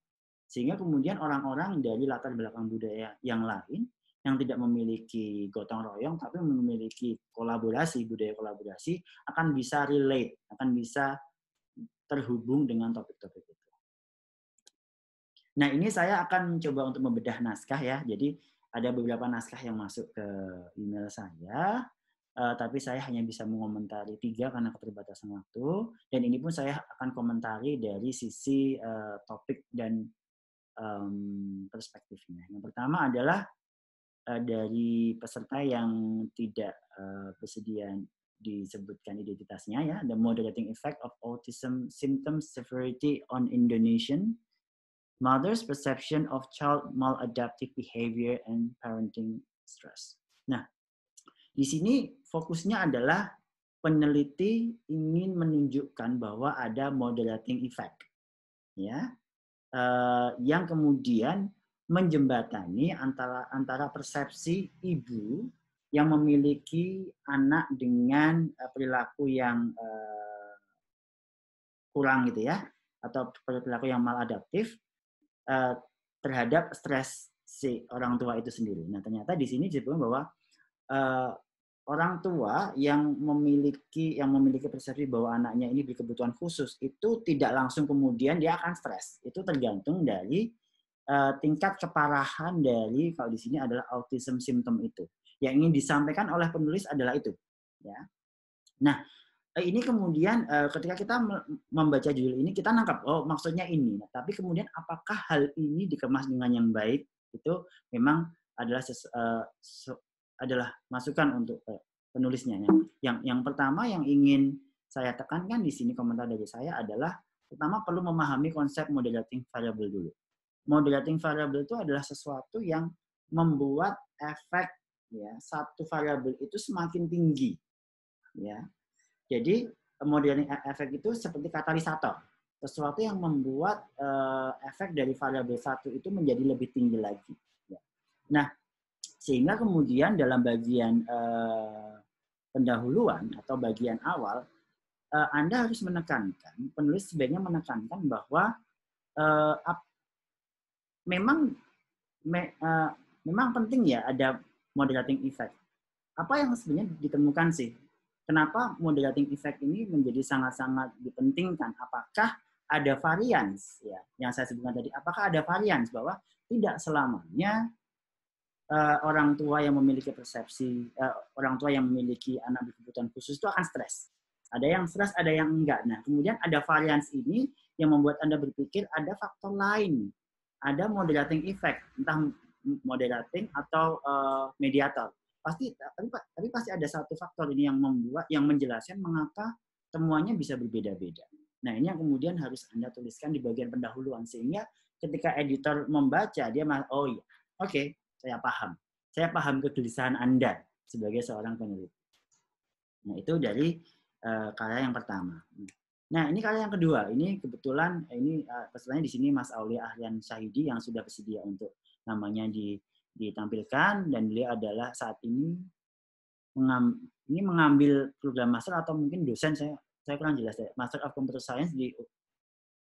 Sehingga kemudian orang-orang dari latar belakang budaya yang lain yang tidak memiliki gotong royong tapi memiliki budaya kolaborasi akan bisa relate, akan bisa terhubung dengan topik-topik itu. Nah, ini saya akan coba untuk membedah naskah ya. Jadi ada beberapa naskah yang masuk ke email saya, tapi saya hanya bisa mengomentari 3 karena keterbatasan waktu. Dan ini pun saya akan komentari dari sisi topik dan perspektifnya. Yang pertama adalah dari peserta yang tidak bersedia disebutkan identitasnya ya, the moderating effect of autism symptoms severity on Indonesian mother's perception of child maladaptive behavior and parenting stress. Nah, di sini fokusnya adalah peneliti ingin menunjukkan bahwa ada moderating effect ya, yang kemudian menjembatani antara persepsi ibu yang memiliki anak dengan perilaku yang kurang gitu ya, atau perilaku yang maladaptif terhadap stres si orang tua itu sendiri. Nah, ternyata di sini disebutkan bahwa orang tua yang memiliki persepsi bahwa anaknya ini berkebutuhan khusus itu tidak langsung kemudian dia akan stres. Itu tergantung dari tingkat keparahan dari, kalau di sini adalah autism symptom itu. Yang ingin disampaikan oleh penulis adalah itu. Ya. Nah, ini kemudian ketika kita membaca judul ini kita nangkap oh maksudnya ini. Nah, tapi kemudian apakah hal ini dikemas dengan yang baik itu memang adalah adalah masukan untuk penulisnya. Yang pertama yang ingin saya tekankan di sini komentar dari saya adalah pertama perlu memahami konsep moderating variable dulu. Moderating variable itu adalah sesuatu yang membuat efek ya satu variabel itu semakin tinggi ya. Jadi moderating efek itu seperti katalisator, sesuatu yang membuat efek dari variabel satu itu menjadi lebih tinggi lagi. Nah, sehingga kemudian dalam bagian pendahuluan atau bagian awal, Anda harus menekankan, penulis sebaiknya menekankan bahwa memang penting ya ada moderating effect. Apa yang sebenarnya ditemukan sih? Kenapa moderating effect ini menjadi sangat-sangat dipentingkan? Apakah ada varians ya yang saya sebutkan tadi? Apakah ada varians bahwa tidak selamanya orang tua yang memiliki persepsi orang tua yang memiliki anak berkebutuhan khusus itu akan stres. Ada yang stres, ada yang enggak. Nah, kemudian ada varians ini yang membuat Anda berpikir ada faktor lain. Ada moderating effect, entah moderating atau mediator. Tapi pasti ada satu faktor ini yang menjelaskan mengapa temuannya bisa berbeda-beda. Nah, ini yang kemudian harus Anda tuliskan di bagian pendahuluan sehingga ketika editor membaca dia oh iya, oke, saya paham. Saya paham kegelisahan Anda sebagai seorang peneliti. Nah, itu dari karya yang pertama. Nah, ini karya yang kedua. Ini kebetulan ini pesertanya di sini Mas Aulia Ahrian Syahidi yang sudah bersedia untuk namanya ditampilkan dan beliau adalah saat ini mengambil program master atau mungkin dosen saya kurang jelas ya, Master of Computer Science di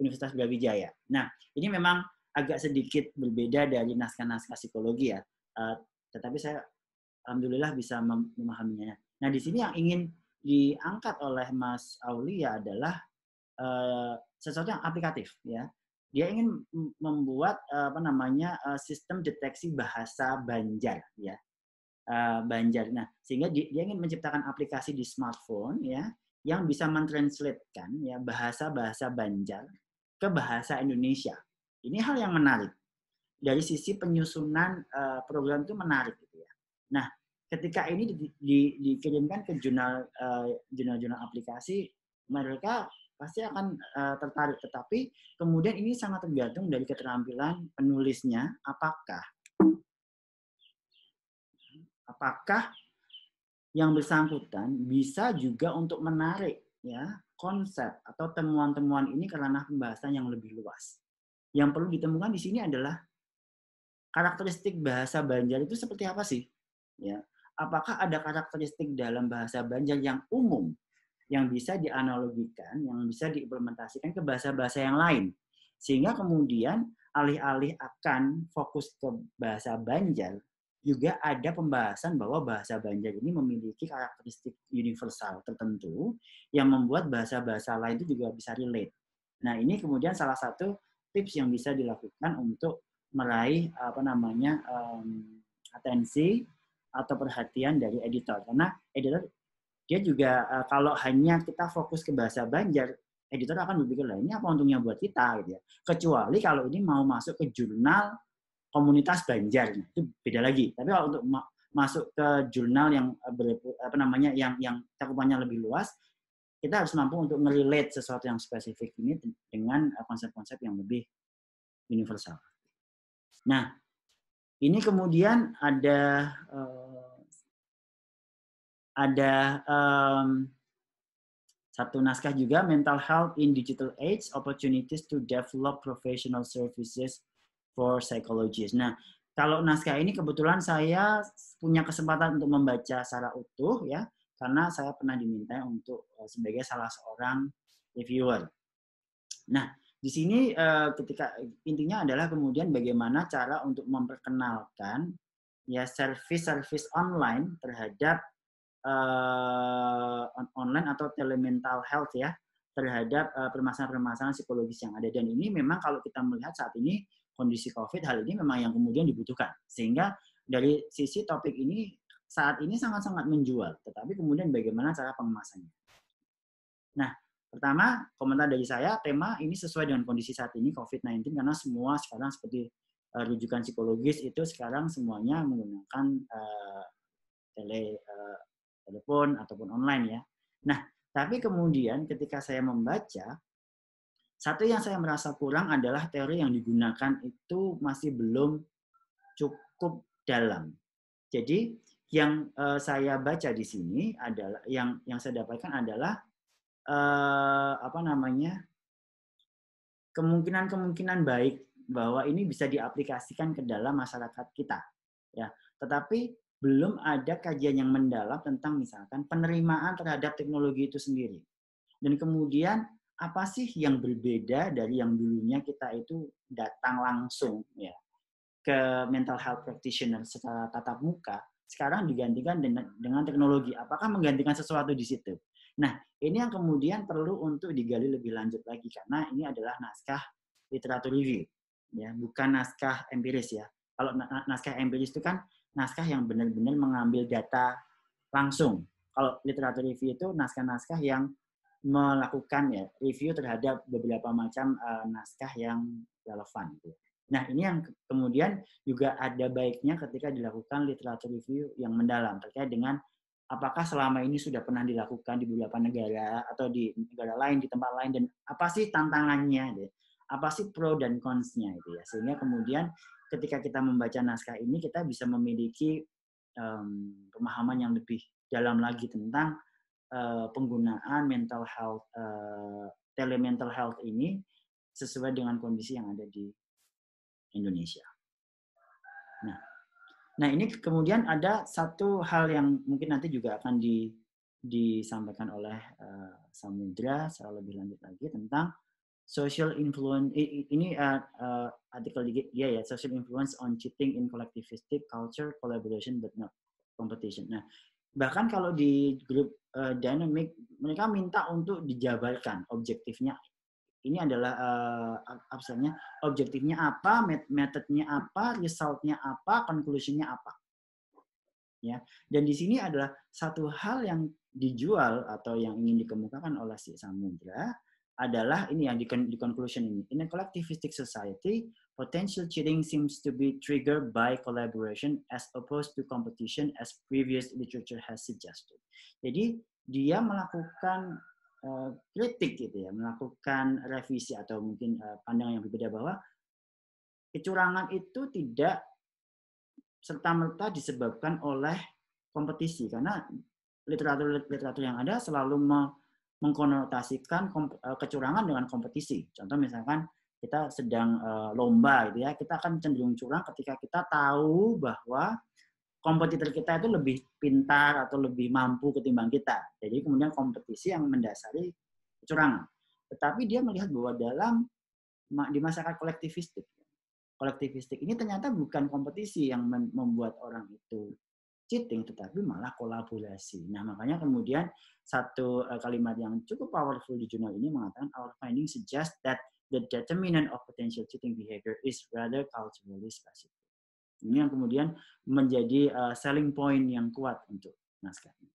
Universitas Brawijaya. Nah, ini memang agak sedikit berbeda dari naskah-naskah psikologi ya, tetapi saya alhamdulillah bisa memahaminya. Nah, di sini yang ingin diangkat oleh Mas Aulia adalah sesuatu yang aplikatif ya. Dia ingin membuat sistem deteksi bahasa Banjar ya. Banjar. Nah, sehingga dia ingin menciptakan aplikasi di smartphone ya yang bisa mentranslatekan ya bahasa-bahasa Banjar ke bahasa Indonesia. Ini hal yang menarik. Dari sisi penyusunan program itu menarik gitu ya. Nah, ketika ini dikirimkan ke jurnal-jurnal aplikasi, mereka pasti akan tertarik. Tetapi kemudian ini sangat tergantung dari keterampilan penulisnya, apakah yang bersangkutan bisa juga untuk menarik ya konsep atau temuan-temuan ini ke ranah pembahasan yang lebih luas. Yang perlu ditemukan di sini adalah karakteristik bahasa Banjar itu seperti apa sih? Ya, apakah ada karakteristik dalam bahasa Banjar yang umum yang bisa dianalogikan, yang bisa diimplementasikan ke bahasa-bahasa yang lain? Sehingga kemudian alih-alih akan fokus ke bahasa Banjar, juga ada pembahasan bahwa bahasa Banjar ini memiliki karakteristik universal tertentu yang membuat bahasa-bahasa lain itu juga bisa relate. Nah, ini kemudian salah satu tips yang bisa dilakukan untuk meraih atensi atau perhatian dari editor. Karena editor dia juga kalau hanya kita fokus ke bahasa Banjar, editor akan berpikir lah ini apa untungnya buat kita gitu ya. Kecuali kalau ini mau masuk ke jurnal komunitas Banjar itu beda lagi. Tapi kalau untuk masuk ke jurnal yang yang cakupannya lebih luas, kita harus mampu untuk nge-relate sesuatu yang spesifik ini dengan konsep-konsep yang lebih universal. Nah, ini kemudian ada satu naskah juga, Mental Health in Digital Age, Opportunities to Develop Professional Services for Psychologists. Nah, kalau naskah ini kebetulan saya punya kesempatan untuk membaca secara utuh ya, karena saya pernah diminta untuk sebagai salah seorang reviewer. Nah, di sini ketika intinya adalah kemudian bagaimana cara untuk memperkenalkan ya service online terhadap online atau telemental health ya terhadap permasalahan-permasalahan psikologis yang ada. Dan ini memang kalau kita melihat saat ini kondisi COVID, hal ini memang yang kemudian dibutuhkan. Sehingga dari sisi topik ini saat ini sangat-sangat menjual. Tetapi kemudian bagaimana cara pengemasannya. Nah, pertama komentar dari saya, tema ini sesuai dengan kondisi saat ini COVID-19 karena semua sekarang seperti rujukan psikologis itu sekarang semuanya menggunakan telepon ataupun online ya. Nah, tapi kemudian ketika saya membaca, satu yang saya merasa kurang adalah teori yang digunakan itu masih belum cukup dalam. Jadi yang saya baca di sini adalah yang saya dapatkan adalah apa namanya, kemungkinan baik bahwa ini bisa diaplikasikan ke dalam masyarakat kita, ya. Tetapi belum ada kajian yang mendalam tentang misalkan penerimaan terhadap teknologi itu sendiri. Dan kemudian apa sih yang berbeda dari yang dulunya kita itu datang langsung ya ke mental health practitioner secara tatap muka, sekarang digantikan dengan teknologi. Apakah menggantikan sesuatu di situ? Nah, ini yang kemudian perlu untuk digali lebih lanjut lagi karena ini adalah naskah literatur review, ya, bukan naskah empiris ya. Kalau naskah empiris itu kan naskah yang benar-benar mengambil data langsung. Kalau literatur review itu naskah-naskah yang melakukan ya review terhadap beberapa macam naskah yang relevan. Gitu. Nah, ini yang kemudian juga ada baiknya ketika dilakukan literatur review yang mendalam terkait dengan apakah selama ini sudah pernah dilakukan di beberapa negara atau di negara lain, di tempat lain, dan apa sih tantangannya, gitu. Apa sih pro dan cons-nya itu ya. Sehingga kemudian ketika kita membaca naskah ini kita bisa memiliki pemahaman yang lebih dalam lagi tentang penggunaan mental health, telemental health ini sesuai dengan kondisi yang ada di Indonesia. Nah, ini kemudian ada satu hal yang mungkin nanti juga akan disampaikan oleh Samudra secara lebih lanjut lagi tentang social influence. Ini artikel dia ya, social influence on cheating in collectivistic culture, collaboration but not competition. Nah, bahkan kalau di grup dynamic mereka minta untuk dijabarkan objektifnya. Ini adalah absennya objektifnya apa, metodenya apa, resultnya apa, conclusionnya apa. Ya, dan di sini adalah satu hal yang dijual atau yang ingin dikemukakan oleh si Samudra adalah ini yang di conclusion ini. In a collectivistic society, potential cheating seems to be triggered by collaboration as opposed to competition as previous literature has suggested. Jadi dia melakukan kritik gitu ya, melakukan revisi atau mungkin pandangan yang berbeda bahwa kecurangan itu tidak serta-merta disebabkan oleh kompetisi karena literatur yang ada selalu mengkonotasikan kecurangan dengan kompetisi. Contoh misalkan kita sedang lomba gitu ya, kita akan cenderung curang ketika kita tahu bahwa kompetitor kita itu lebih pintar atau lebih mampu ketimbang kita. Jadi kemudian kompetisi yang mendasari kecurangan. Tetapi dia melihat bahwa di masyarakat kolektivistik ini ternyata bukan kompetisi yang membuat orang itu cheating, tetapi malah kolaborasi. Nah, makanya kemudian satu kalimat yang cukup powerful di jurnal ini mengatakan our findings suggest that the determinant of potential cheating behavior is rather culturally specific. Ini yang kemudian menjadi selling point yang kuat untuk naskah ini.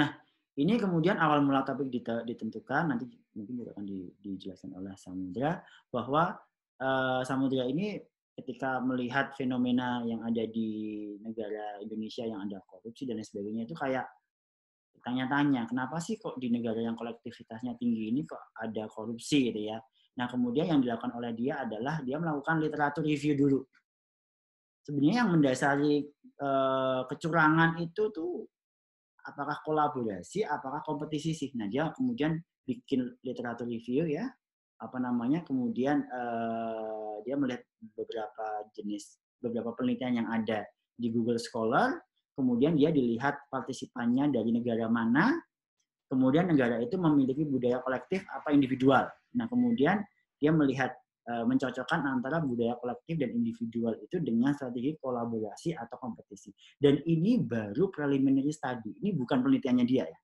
Nah, ini kemudian awal mula topik ditentukan, nanti mungkin juga akan dijelaskan oleh Samudra, bahwa Samudra ini ketika melihat fenomena yang ada di negara Indonesia yang ada korupsi dan lain sebagainya itu kayak tanya-tanya, kenapa sih kok di negara yang kolektivitasnya tinggi ini kok ada korupsi gitu ya. Nah, kemudian yang dilakukan oleh dia adalah dia melakukan literatur review dulu. Sebenarnya yang mendasari kecurangan itu tuh apakah kolaborasi, apakah kompetisi sih. Nah, dia kemudian bikin literatur review ya, kemudian dia melihat beberapa penelitian yang ada di Google Scholar, kemudian dia dilihat partisipannya dari negara mana, kemudian negara itu memiliki budaya kolektif apa individual. Nah, kemudian dia melihat mencocokkan antara budaya kolektif dan individual itu dengan strategi kolaborasi atau kompetisi. Dan ini baru preliminary study. Ini bukan penelitiannya dia ya.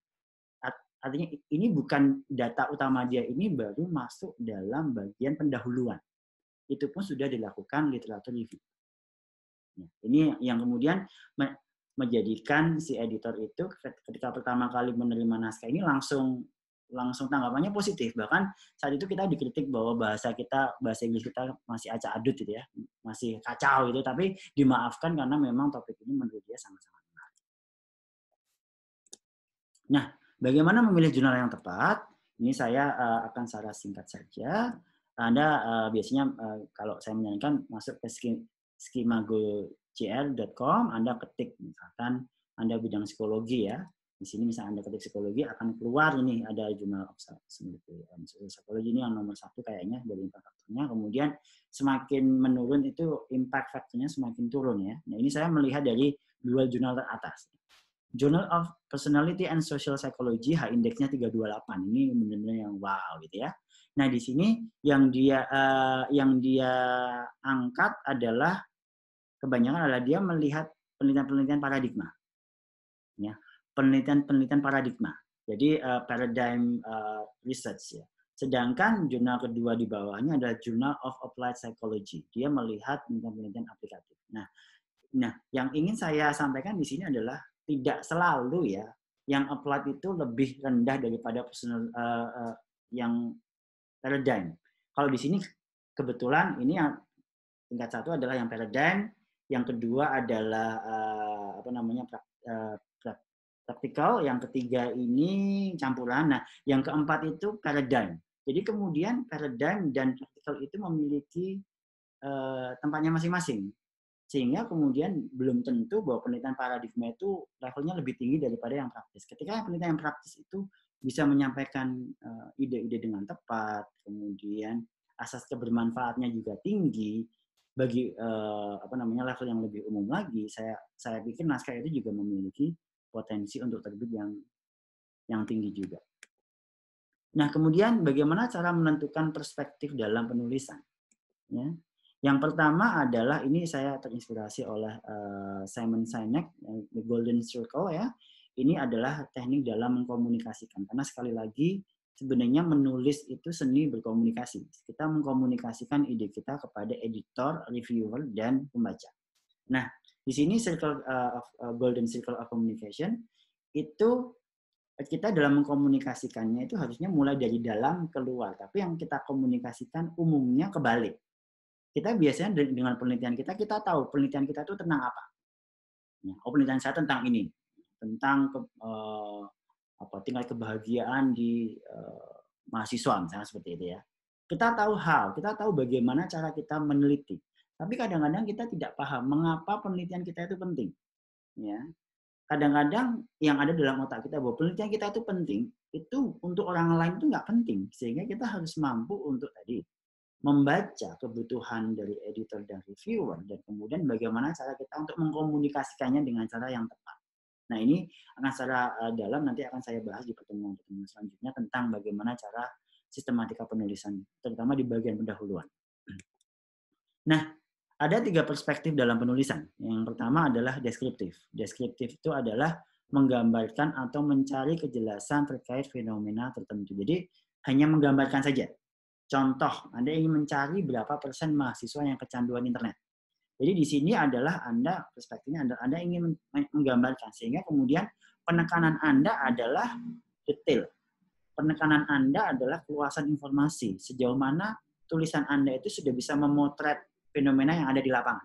Artinya ini bukan data utama dia, ini baru masuk dalam bagian pendahuluan. Itu pun sudah dilakukan literatur review. Ini yang kemudian menjadikan si editor itu ketika pertama kali menerima naskah ini langsung tanggapannya positif. Bahkan saat itu kita dikritik bahwa bahasa Inggris kita masih acak adut gitu ya, masih kacau gitu, tapi dimaafkan karena memang topik ini menurut dia sangat-sangat menarik. Nah, bagaimana memilih jurnal yang tepat? Ini saya akan secara singkat saja. Anda biasanya kalau saya menyarankan masuk ke schemagojr.com, Anda ketik misalkan Anda bidang psikologi ya. Di sini misalnya Anda ketik psikologi akan keluar ini ada jurnal of psikologi ini yang nomor 1 kayaknya dari impact faktornya. Kemudian semakin menurun itu impact faktornya semakin turun ya. Nah ini saya melihat dari 2 jurnal teratas. Journal of Personality and Social Psychology H-index-nya 328. Ini benar-benar yang wow gitu ya. Nah, di sini yang dia angkat adalah kebanyakan adalah dia melihat penelitian-penelitian paradigma. Ya, penelitian-penelitian paradigma. Jadi paradigm research ya. Sedangkan jurnal kedua di bawahnya adalah Journal of Applied Psychology. Dia melihat penelitian-penelitian aplikatif. Nah, yang ingin saya sampaikan di sini adalah tidak selalu ya yang applied itu lebih rendah daripada personal yang paradigm. Kalau di sini kebetulan ini yang tingkat 1 adalah yang paradigm, yang kedua adalah practical, yang ketiga ini campuran. Nah, yang keempat itu paradigm. Jadi kemudian paradigm dan practical itu memiliki tempatnya masing-masing. Sehingga kemudian belum tentu bahwa penelitian paradigma itu levelnya lebih tinggi daripada yang praktis. Ketika penelitian yang praktis itu bisa menyampaikan ide-ide dengan tepat, kemudian asas kebermanfaatnya juga tinggi bagi level yang lebih umum lagi, saya pikir naskah itu juga memiliki potensi untuk terbit yang tinggi juga. Nah, kemudian bagaimana cara menentukan perspektif dalam penulisan? Ya. Yang pertama adalah ini saya terinspirasi oleh Simon Sinek, The Golden Circle ya. Ini adalah teknik dalam mengkomunikasikan. Karena sekali lagi sebenarnya menulis itu seni berkomunikasi. Kita mengkomunikasikan ide kita kepada editor, reviewer, dan pembaca. Nah, di sini Golden Circle of Communication itu kita dalam mengkomunikasikannya itu harusnya mulai dari dalam ke luar. Tapi yang kita komunikasikan umumnya kebalik. Kita biasanya dengan penelitian kita tahu penelitian kita itu tentang apa. Penelitian saya tentang ini, tentang tingkat kebahagiaan di mahasiswa, misalnya seperti itu ya. Kita tahu bagaimana cara kita meneliti. Tapi kadang-kadang kita tidak paham mengapa penelitian kita itu penting. Ya, kadang-kadang yang ada dalam otak kita bahwa penelitian kita itu penting, itu untuk orang lain itu nggak penting. Sehingga kita harus mampu untuk tadi membaca kebutuhan dari editor dan reviewer, dan kemudian bagaimana cara kita untuk mengkomunikasikannya dengan cara yang tepat. Nah ini akan secara dalam nanti akan saya bahas di pertemuan-pertemuan selanjutnya tentang bagaimana cara sistematika penulisan, terutama di bagian pendahuluan. Nah, ada 3 perspektif dalam penulisan. Yang pertama adalah deskriptif. Deskriptif itu adalah menggambarkan atau mencari kejelasan terkait fenomena tertentu. Jadi hanya menggambarkan saja. Contoh, Anda ingin mencari berapa persen mahasiswa yang kecanduan internet. Jadi di sini adalah perspektifnya Anda ingin menggambarkan, sehingga kemudian penekanan Anda adalah detail. Penekanan Anda adalah keluasan informasi, sejauh mana tulisan Anda itu sudah bisa memotret fenomena yang ada di lapangan.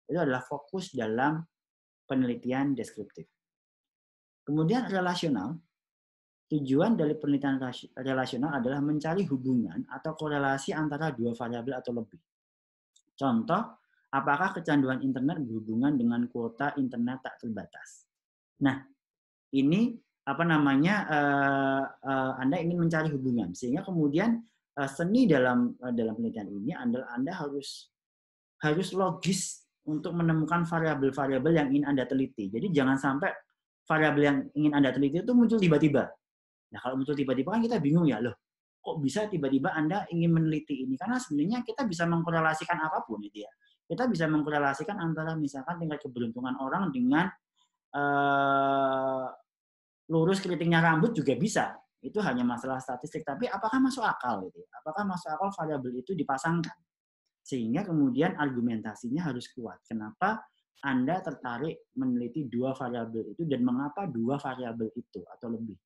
Itu adalah fokus dalam penelitian deskriptif. Kemudian relasional. Tujuan dari penelitian relasional adalah mencari hubungan atau korelasi antara 2 variabel atau lebih. Contoh, apakah kecanduan internet berhubungan dengan kuota internet tak terbatas? Nah, ini Anda ingin mencari hubungan, sehingga kemudian seni dalam penelitian ini Anda harus logis untuk menemukan variabel-variabel yang ingin Anda teliti. Jadi jangan sampai variabel yang ingin Anda teliti itu muncul tiba-tiba. Nah, kalau muncul tiba-tiba kan kita bingung ya, loh, kok bisa tiba-tiba Anda ingin meneliti ini? Karena sebenarnya kita bisa mengkorelasikan apapun itu ya. Kita bisa mengkorelasikan antara misalkan tingkat keberuntungan orang dengan lurus keritingnya rambut juga bisa. Itu hanya masalah statistik. Tapi apakah masuk akal gitu? Apakah masuk akal variabel itu dipasangkan? Sehingga kemudian argumentasinya harus kuat. Kenapa Anda tertarik meneliti dua variabel itu dan mengapa dua variabel itu atau lebih.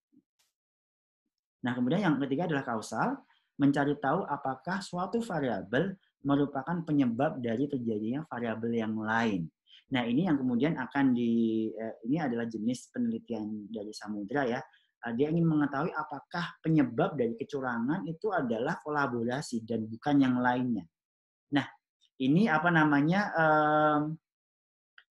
Nah, kemudian yang ketiga adalah kausal, mencari tahu apakah suatu variabel merupakan penyebab dari terjadinya variabel yang lain. Nah, ini yang kemudian akan ini adalah jenis penelitian dari Samudra ya. Dia ingin mengetahui apakah penyebab dari kecurangan itu adalah kolaborasi dan bukan yang lainnya. Nah, ini apa namanya?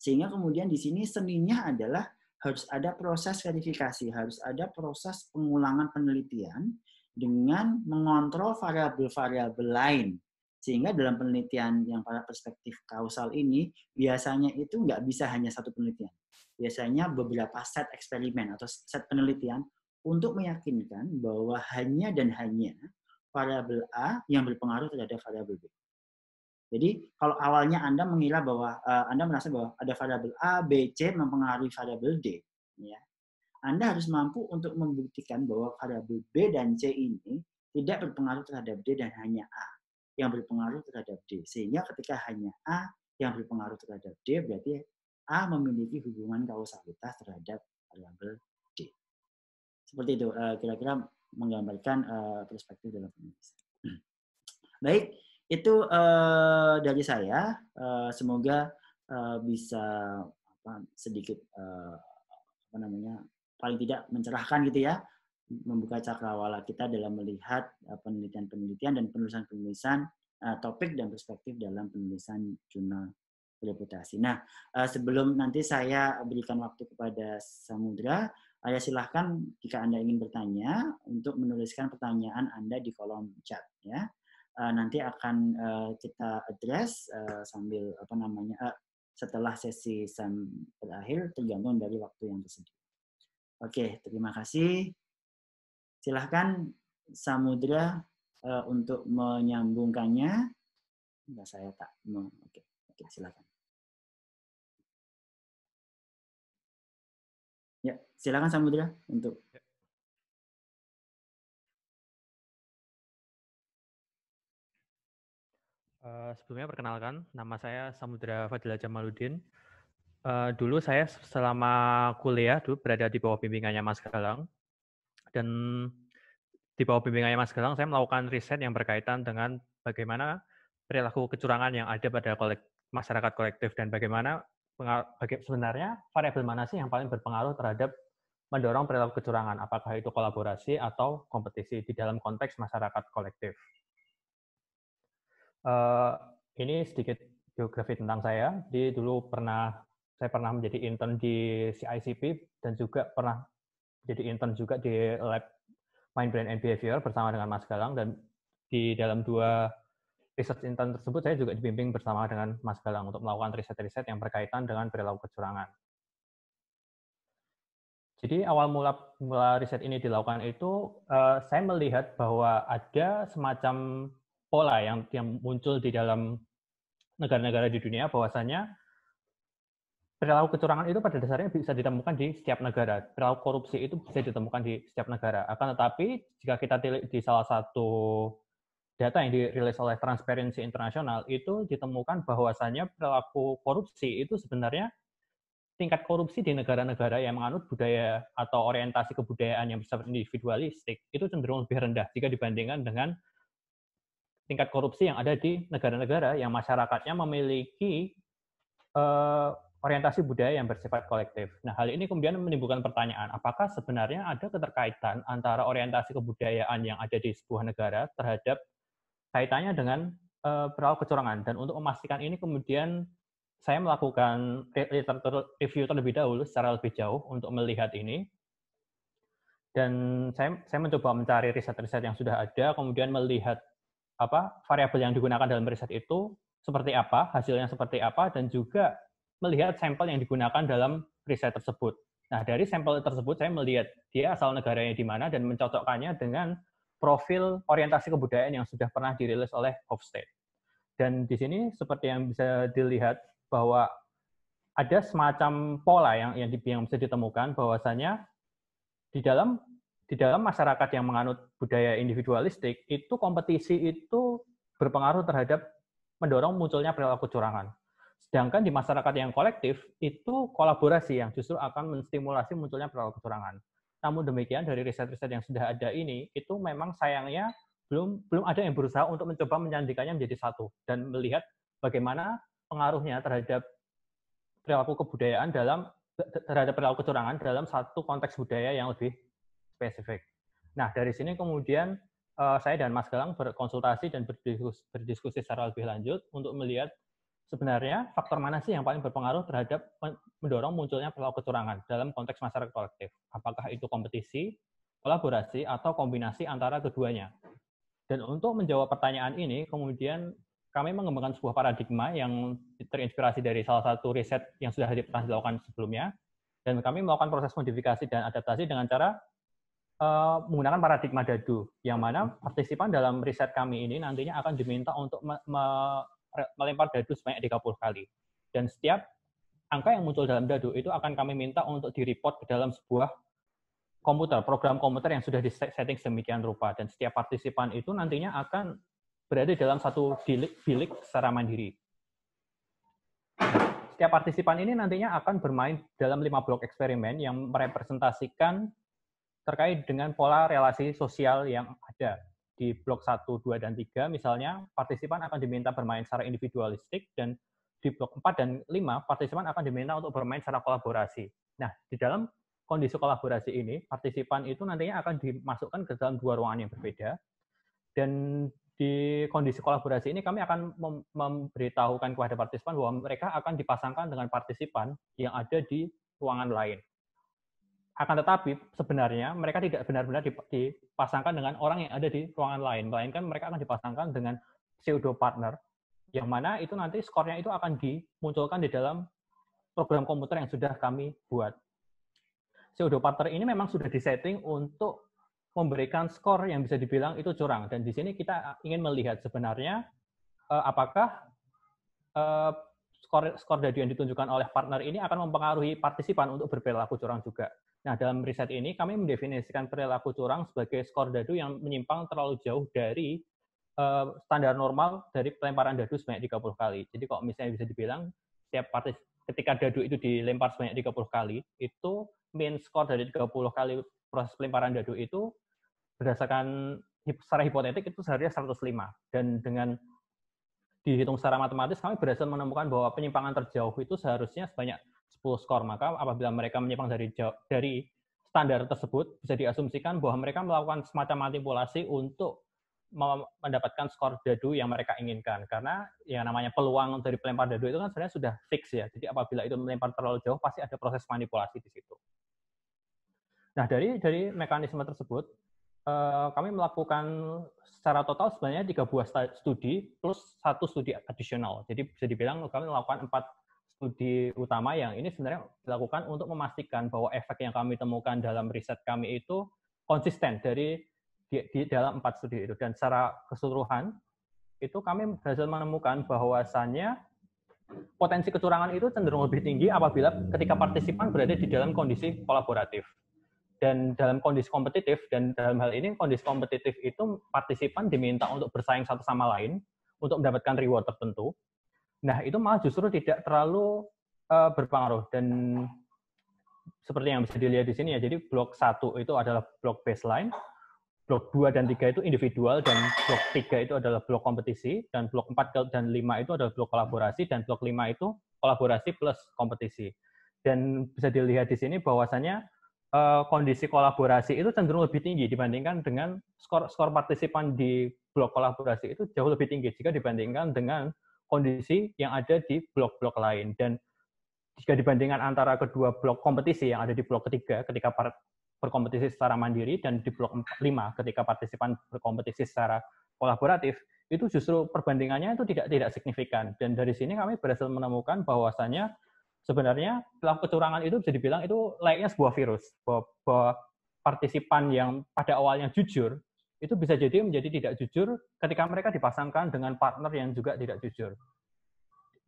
Sehingga kemudian di sini seninya adalah harus ada proses verifikasi, harus ada proses pengulangan penelitian dengan mengontrol variabel-variabel lain. Sehingga dalam penelitian yang pada perspektif kausal ini, biasanya itu nggak bisa hanya satu penelitian. Biasanya beberapa set eksperimen atau set penelitian untuk meyakinkan bahwa hanya dan hanya variabel A yang berpengaruh terhadap variabel B. Jadi kalau awalnya Anda mengira bahwa Anda merasa bahwa ada variabel A, B, C mempengaruhi variabel D, ya, Anda harus mampu untuk membuktikan bahwa variabel B dan C ini tidak berpengaruh terhadap D dan hanya A yang berpengaruh terhadap D. Sehingga ketika hanya A yang berpengaruh terhadap D, berarti A memiliki hubungan kausalitas terhadap variabel D. Seperti itu, kira-kira menggambarkan perspektif dalam penulisan. Baik, itu dari saya. Semoga bisa sedikit paling tidak mencerahkan gitu ya, membuka cakrawala kita dalam melihat penelitian-penelitian dan penulisan-penulisan topik dan perspektif dalam penulisan jurnal reputasi. Nah, sebelum nanti saya berikan waktu kepada Samudra, silahkan jika Anda ingin bertanya untuk menuliskan pertanyaan Anda di kolom chat ya. Nanti akan kita address sambil setelah sesi berakhir tergantung dari waktu yang tersedia. Oke, terima kasih. Silahkan Samudra untuk menyambungkannya. Enggak, saya tak mau. Oke, silakan. Ya, silakan Samudra untuk. Sebelumnya perkenalkan, nama saya Samudra Fadila Jamaluddin. Dulu saya selama kuliah dulu berada di bawah bimbingannya Mas Galang. Dan di bawah bimbingannya Mas Galang, saya melakukan riset yang berkaitan dengan bagaimana perilaku kecurangan yang ada pada masyarakat kolektif dan bagaimana sebenarnya variabel mana sih yang paling berpengaruh terhadap mendorong perilaku kecurangan, apakah itu kolaborasi atau kompetisi di dalam konteks masyarakat kolektif. Ini sedikit biografi tentang saya. Dulu saya pernah menjadi intern di CICP dan juga pernah jadi intern juga di lab Mind, Brain, and Behavior bersama dengan Mas Galang, dan di dalam 2 research intern tersebut saya juga dibimbing bersama dengan Mas Galang untuk melakukan riset-riset yang berkaitan dengan perilaku kecurangan. Jadi awal mula riset ini dilakukan itu, saya melihat bahwa ada semacam pola yang muncul di dalam negara-negara di dunia, bahwasanya perilaku kecurangan itu pada dasarnya bisa ditemukan di setiap negara. Perilaku korupsi itu bisa ditemukan di setiap negara. Akan tetapi, jika kita lihat di salah satu data yang dirilis oleh Transparency International, itu ditemukan bahwasanya perilaku korupsi itu sebenarnya tingkat korupsi di negara-negara yang menganut budaya atau orientasi kebudayaan yang bersifat individualistik itu cenderung lebih rendah jika dibandingkan dengan tingkat korupsi yang ada di negara-negara yang masyarakatnya memiliki orientasi budaya yang bersifat kolektif. Nah, hal ini kemudian menimbulkan pertanyaan, apakah sebenarnya ada keterkaitan antara orientasi kebudayaan yang ada di sebuah negara terhadap kaitannya dengan perilaku kecurangan. Dan untuk memastikan ini kemudian saya melakukan literatur review terlebih dahulu secara lebih jauh untuk melihat ini. Dan saya mencoba mencari riset-riset yang sudah ada, kemudian melihat variabel yang digunakan dalam riset itu seperti apa, hasilnya seperti apa, dan juga melihat sampel yang digunakan dalam riset tersebut. Nah, dari sampel tersebut saya melihat dia asal negaranya di mana dan mencocokkannya dengan profil orientasi kebudayaan yang sudah pernah dirilis oleh Hofstede. Dan di sini seperti yang bisa dilihat bahwa ada semacam pola yang bisa ditemukan bahwasanya di dalam masyarakat yang menganut budaya individualistik itu kompetisi itu berpengaruh terhadap mendorong munculnya perilaku kecurangan. Sedangkan di masyarakat yang kolektif, itu kolaborasi yang justru akan menstimulasi munculnya perilaku kecurangan. Namun demikian, dari riset-riset yang sudah ada ini, itu memang sayangnya belum ada yang berusaha untuk mencoba menyandikannya menjadi satu, dan melihat bagaimana pengaruhnya terhadap perilaku kebudayaan terhadap perilaku kecurangan dalam satu konteks budaya yang lebih spesifik. Nah, dari sini kemudian saya dan Mas Galang berkonsultasi dan berdiskusi secara lebih lanjut untuk melihat sebenarnya faktor mana sih yang paling berpengaruh terhadap mendorong munculnya perilaku kecurangan dalam konteks masyarakat kolektif. Apakah itu kompetisi, kolaborasi, atau kombinasi antara keduanya. Dan untuk menjawab pertanyaan ini, kemudian kami mengembangkan sebuah paradigma yang terinspirasi dari salah satu riset yang sudah pernah dilakukan sebelumnya, dan kami melakukan proses modifikasi dan adaptasi dengan cara menggunakan paradigma dadu, yang mana partisipan dalam riset kami ini nantinya akan diminta untuk melempar dadu sebanyak 30 kali. Dan setiap angka yang muncul dalam dadu itu akan kami minta untuk di-report ke dalam sebuah program komputer yang sudah di-setting sedemikian rupa. Dan setiap partisipan itu nantinya akan berada dalam satu bilik secara mandiri. Setiap partisipan ini nantinya akan bermain dalam 5 blok eksperimen yang merepresentasikan terkait dengan pola relasi sosial yang ada. Di blok 1, 2, dan 3, misalnya, partisipan akan diminta bermain secara individualistik, dan di blok 4 dan 5, partisipan akan diminta untuk bermain secara kolaborasi. Nah, di dalam kondisi kolaborasi ini, partisipan itu nantinya akan dimasukkan ke dalam 2 ruangan yang berbeda, dan di kondisi kolaborasi ini kami akan memberitahukan kepada partisipan bahwa mereka akan dipasangkan dengan partisipan yang ada di ruangan lain. Akan tetapi sebenarnya mereka tidak benar-benar dipasangkan dengan orang yang ada di ruangan lain, melainkan mereka akan dipasangkan dengan pseudo partner, yang mana itu nanti skornya itu akan dimunculkan di dalam program komputer yang sudah kami buat. Pseudo partner ini memang sudah disetting untuk memberikan skor yang bisa dibilang itu curang, dan di sini kita ingin melihat sebenarnya apakah skor dadu yang ditunjukkan oleh partner ini akan mempengaruhi partisipan untuk berperilaku curang juga. Nah, dalam riset ini kami mendefinisikan perilaku curang sebagai skor dadu yang menyimpang terlalu jauh dari standar normal dari pelemparan dadu sebanyak 30 kali. Jadi kalau misalnya bisa dibilang ketika dadu itu dilempar sebanyak 30 kali, itu mean skor dari 30 kali proses pelemparan dadu itu berdasarkan secara hipotetik itu seharusnya 105. Dan dengan dihitung secara matematis, kami berhasil menemukan bahwa penyimpangan terjauh itu seharusnya sebanyak 10 skor. Maka apabila mereka menyimpang dari standar tersebut, bisa diasumsikan bahwa mereka melakukan semacam manipulasi untuk mendapatkan skor dadu yang mereka inginkan. Karena yang namanya peluang dari pelempar dadu itu kan sebenarnya sudah fix ya. Jadi apabila itu melempar terlalu jauh, pasti ada proses manipulasi di situ. Nah, dari mekanisme tersebut, kami melakukan secara total sebenarnya 3 buah studi plus 1 studi adisional. Jadi bisa dibilang kami melakukan 4 studi utama yang ini sebenarnya dilakukan untuk memastikan bahwa efek yang kami temukan dalam riset kami itu konsisten di dalam 4 studi itu. Dan secara keseluruhan, itu kami berhasil menemukan bahwasannya potensi kecurangan itu cenderung lebih tinggi apabila ketika partisipan berada di dalam kondisi kolaboratif. Dan dalam kondisi kompetitif, dan dalam hal ini kondisi kompetitif itu partisipan diminta untuk bersaing satu sama lain untuk mendapatkan reward tertentu. Nah, itu malah justru tidak terlalu berpengaruh. Dan seperti yang bisa dilihat di sini ya, jadi blok 1 itu adalah blok baseline, blok 2 dan 3 itu individual, dan blok 3 itu adalah blok kompetisi, dan blok 4 dan 5 itu adalah blok kolaborasi, dan blok 5 itu kolaborasi plus kompetisi. Dan bisa dilihat di sini bahwasannya kondisi kolaborasi itu cenderung lebih tinggi dibandingkan dengan skor partisipan di blok kolaborasi itu jauh lebih tinggi jika dibandingkan dengan kondisi yang ada di blok-blok lain. Dan jika dibandingkan antara kedua blok kompetisi yang ada di blok ketiga ketika berkompetisi secara mandiri dan di blok 5 ketika partisipan berkompetisi secara kolaboratif, itu justru perbandingannya itu tidak signifikan. Dan dari sini kami berhasil menemukan bahwasannya sebenarnya perilaku kecurangan itu bisa dibilang itu layaknya sebuah virus, bahwa partisipan yang pada awalnya jujur itu bisa jadi menjadi tidak jujur ketika mereka dipasangkan dengan partner yang juga tidak jujur.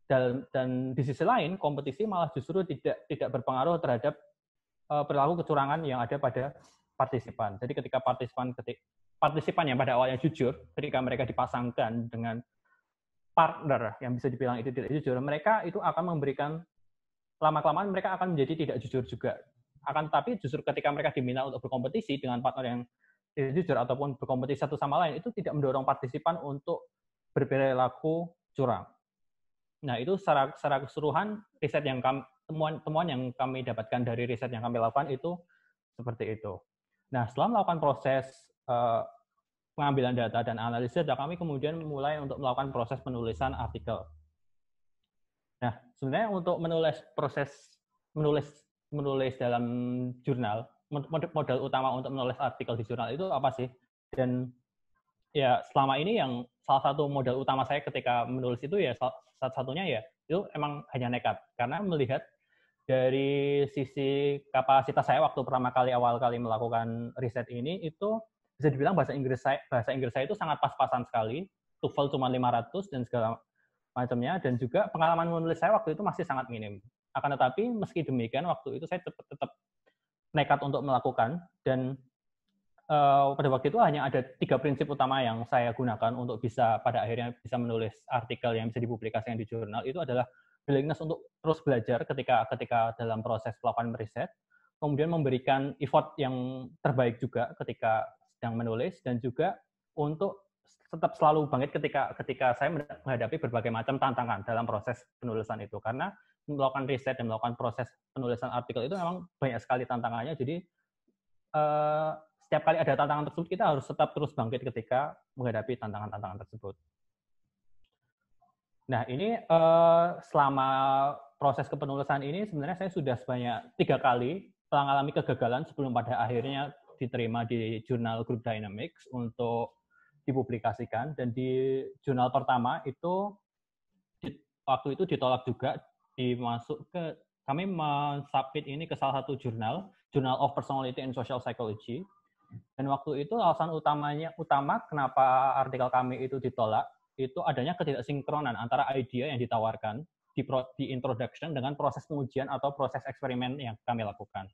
Dan di sisi lain, kompetisi malah justru tidak berpengaruh terhadap perilaku kecurangan yang ada pada partisipan. Jadi ketika partisipan yang pada awalnya jujur, ketika mereka dipasangkan dengan partner yang bisa dibilang itu tidak jujur, mereka itu akan memberikan, lama-kelamaan mereka akan menjadi tidak jujur juga. Akan tapi justru ketika mereka diminta untuk berkompetisi dengan partner yang tidak jujur ataupun berkompetisi satu sama lain, itu tidak mendorong partisipan untuk berperilaku curang. Nah, itu secara keseluruhan riset yang temuan yang kami dapatkan dari riset yang kami lakukan itu seperti itu. Nah, setelah melakukan proses pengambilan data dan analisis, kami kemudian mulai untuk melakukan proses penulisan artikel. Nah, sebenarnya untuk menulis dalam jurnal, modal utama untuk menulis artikel di jurnal itu apa sih? Dan ya selama ini yang salah satu modal utama saya ketika menulis itu ya satu-satunya ya itu emang hanya nekat, karena melihat dari sisi kapasitas saya waktu pertama kali awal kali melakukan riset ini, itu bisa dibilang bahasa Inggris saya itu sangat pas-pasan sekali. TOEFL cuma 500 dan segala macamnya, dan juga pengalaman menulis saya waktu itu masih sangat minim. Akan tetapi meski demikian waktu itu saya tetap nekat untuk melakukan, dan pada waktu itu hanya ada 3 prinsip utama yang saya gunakan untuk pada akhirnya bisa menulis artikel yang bisa dipublikasikan di jurnal. Itu adalah willingness untuk terus belajar ketika dalam proses melakukan riset, kemudian memberikan effort yang terbaik juga ketika sedang menulis, dan juga untuk tetap selalu bangkit ketika saya menghadapi berbagai macam tantangan dalam proses penulisan itu. Karena melakukan riset dan melakukan proses penulisan artikel itu memang banyak sekali tantangannya, jadi setiap kali ada tantangan tersebut, kita harus tetap terus bangkit ketika menghadapi tantangan-tantangan tersebut. Nah, ini selama proses kepenulisan ini sebenarnya saya sudah sebanyak 3 kali mengalami kegagalan sebelum pada akhirnya diterima di jurnal Group Dynamics untuk dipublikasikan. Dan di jurnal pertama itu waktu itu ditolak juga, kami mensubmit ini ke salah satu jurnal, Journal of Personality and Social Psychology. Dan waktu itu alasan utama kenapa artikel kami itu ditolak, itu adanya ketidaksinkronan antara ide yang ditawarkan di introduction dengan proses pengujian atau proses eksperimen yang kami lakukan.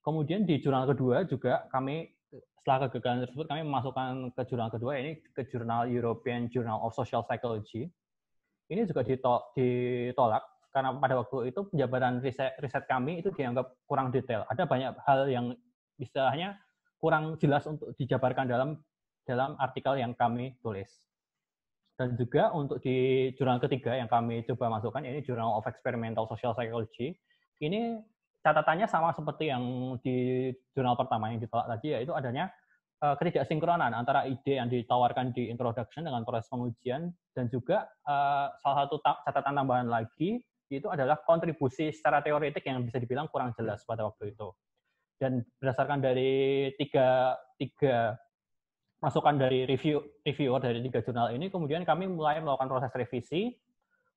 Kemudian di jurnal kedua juga kami, setelah kegagalan tersebut, kami memasukkan ke jurnal kedua, ini ke jurnal European Journal of Social Psychology. Ini juga ditolak karena pada waktu itu penjabaran riset kami itu dianggap kurang detail. Ada banyak hal yang istilahnya kurang jelas untuk dijabarkan dalam artikel yang kami tulis. Dan juga untuk di jurnal ketiga yang kami coba masukkan, ini Journal of Experimental Social Psychology. Ini catatannya sama seperti yang di jurnal pertama yang ditolak tadi, yaitu adanya ketidaksinkronan antara ide yang ditawarkan di introduction dengan proses pengujian, dan juga salah satu catatan tambahan lagi itu adalah kontribusi secara teoretik yang bisa dibilang kurang jelas pada waktu itu. Dan berdasarkan dari tiga masukan dari reviewer dari 3 jurnal ini, kemudian kami mulai melakukan proses revisi,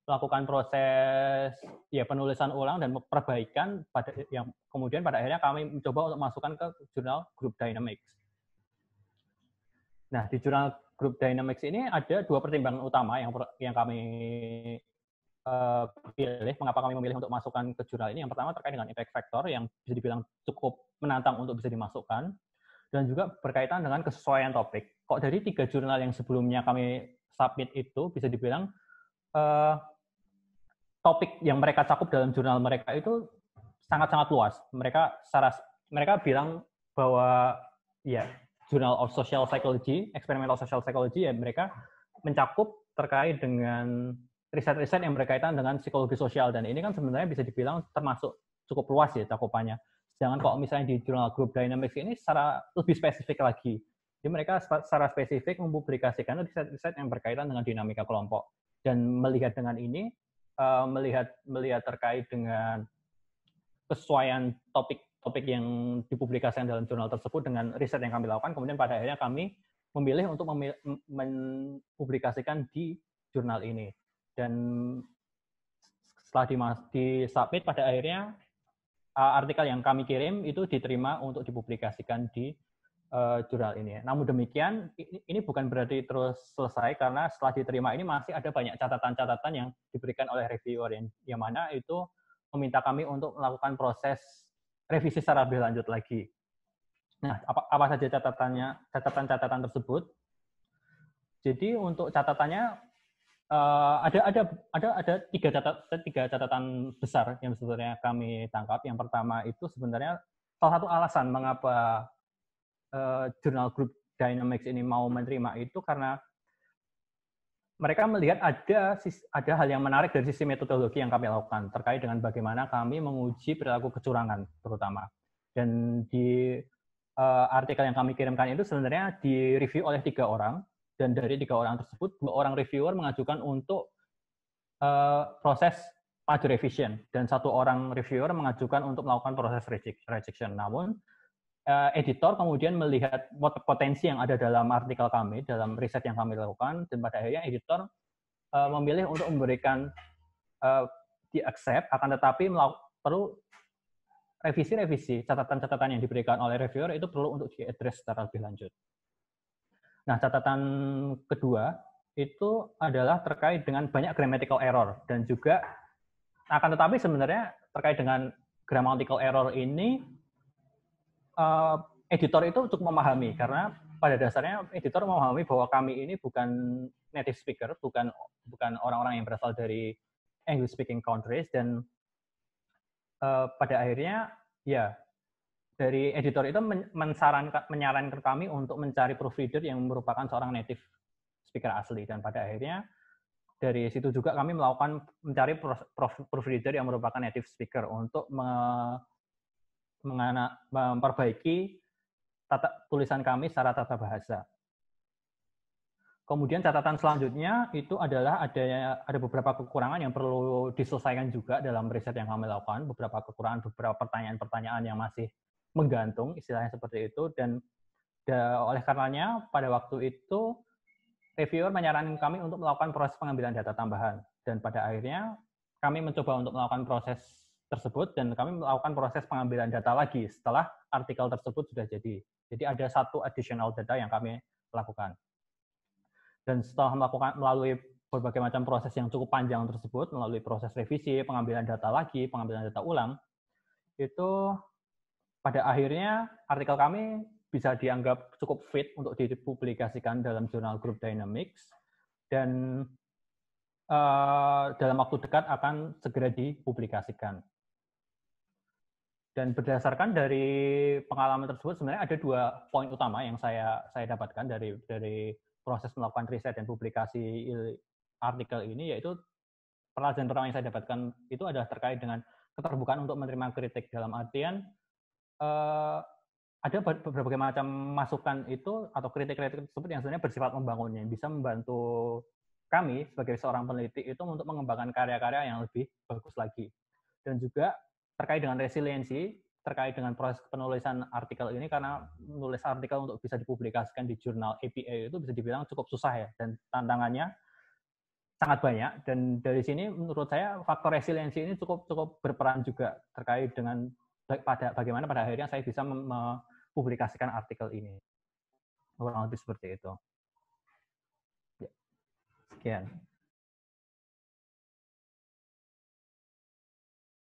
melakukan proses penulisan ulang dan perbaikan, yang kemudian pada akhirnya kami mencoba untuk masukkan ke jurnal Group Dynamics. Nah, di jurnal Group Dynamics ini ada 2 pertimbangan utama yang kami pilih, mengapa kami memilih untuk masukkan ke jurnal ini. Yang pertama terkait dengan impact factor yang bisa dibilang cukup menantang untuk bisa dimasukkan, dan juga berkaitan dengan kesesuaian topik. Kok dari 3 jurnal yang sebelumnya kami submit itu bisa dibilang topik yang mereka cakup dalam jurnal mereka itu sangat-sangat luas. Mereka bilang bahwa Journal of Social Psychology, Experimental Social Psychology, mereka mencakup terkait dengan riset-riset yang berkaitan dengan psikologi sosial, dan ini kan sebenarnya bisa dibilang termasuk cukup luas ya cakupannya. Sedangkan kalau misalnya di jurnal Group Dynamics ini secara lebih spesifik lagi. Jadi mereka secara spesifik mempublikasikan riset-riset yang berkaitan dengan dinamika kelompok. Dan melihat dengan ini, melihat terkait dengan kesesuaian topik yang dipublikasikan dalam jurnal tersebut dengan riset yang kami lakukan, kemudian pada akhirnya kami memilih untuk mempublikasikan di jurnal ini. Dan setelah di-submit, pada akhirnya artikel yang kami kirim itu diterima untuk dipublikasikan di jurnal ini. Namun demikian, ini bukan berarti terus selesai, karena setelah diterima ini masih ada banyak catatan-catatan yang diberikan oleh reviewer yang mana itu meminta kami untuk melakukan proses revisi secara lebih lanjut lagi. Nah, apa saja catatan-catatan tersebut? Jadi untuk catatannya ada tiga catatan besar yang sebenarnya kami tangkap. Yang pertama itu sebenarnya salah satu alasan mengapa Journal Group Dynamics ini mau menerima itu karena mereka melihat ada hal yang menarik dari sisi metodologi yang kami lakukan terkait dengan bagaimana kami menguji perilaku kecurangan terutama. Dan di artikel yang kami kirimkan itu sebenarnya direview oleh 3 orang, dan dari 3 orang tersebut 2 orang reviewer mengajukan untuk proses maju revision, dan 1 orang reviewer mengajukan untuk melakukan proses rejection. Namun editor kemudian melihat potensi yang ada dalam artikel kami, dalam riset yang kami lakukan, dan pada akhirnya editor memilih untuk memberikan di-accept, akan tetapi perlu revisi-revisi, catatan-catatan yang diberikan oleh reviewer itu perlu untuk di-address secara lebih lanjut. Nah, catatan kedua itu adalah terkait dengan banyak grammatical error, dan juga akan tetapi sebenarnya terkait dengan grammatical error ini editor itu cukup memahami, karena pada dasarnya editor memahami bahwa kami ini bukan native speaker, bukan orang-orang yang berasal dari English speaking countries, dan pada akhirnya ya dari editor itu menyarankan kami untuk mencari proofreader yang merupakan seorang native speaker asli, dan pada akhirnya dari situ juga kami mencari proofreader yang merupakan native speaker untuk memperbaiki tulisan kami secara tata bahasa. Kemudian catatan selanjutnya itu adalah ada beberapa kekurangan yang perlu diselesaikan juga dalam riset yang kami lakukan, beberapa pertanyaan-pertanyaan yang masih menggantung, istilahnya seperti itu, dan oleh karenanya pada waktu itu reviewer menyarankan kami untuk melakukan proses pengambilan data tambahan, dan pada akhirnya kami mencoba untuk melakukan proses tersebut, dan kami melakukan proses pengambilan data lagi setelah artikel tersebut sudah jadi. Jadi ada 1 additional data yang kami lakukan. Dan setelah melalui berbagai macam proses yang cukup panjang tersebut, melalui proses revisi, pengambilan data lagi, pengambilan data ulang, itu pada akhirnya artikel kami bisa dianggap cukup fit untuk dipublikasikan dalam Journal Group Dynamics, dan dalam waktu dekat akan segera dipublikasikan. Dan berdasarkan dari pengalaman tersebut, sebenarnya ada 2 poin utama yang saya dapatkan dari proses melakukan riset dan publikasi artikel ini, yaitu pelajaran pertama yang saya dapatkan itu adalah terkait dengan keterbukaan untuk menerima kritik, dalam artian ada berbagai macam masukan itu atau kritik-kritik tersebut yang sebenarnya bersifat membangun, yang bisa membantu kami sebagai seorang peneliti itu untuk mengembangkan karya-karya yang lebih bagus lagi. Dan juga terkait dengan resiliensi, terkait dengan proses penulisan artikel ini, karena menulis artikel untuk bisa dipublikasikan di jurnal APA itu bisa dibilang cukup susah ya, dan tantangannya sangat banyak. Dan dari sini menurut saya faktor resiliensi ini cukup berperan juga terkait dengan bagaimana pada akhirnya saya bisa mempublikasikan artikel ini. Kurang lebih seperti itu. Ya. Sekian.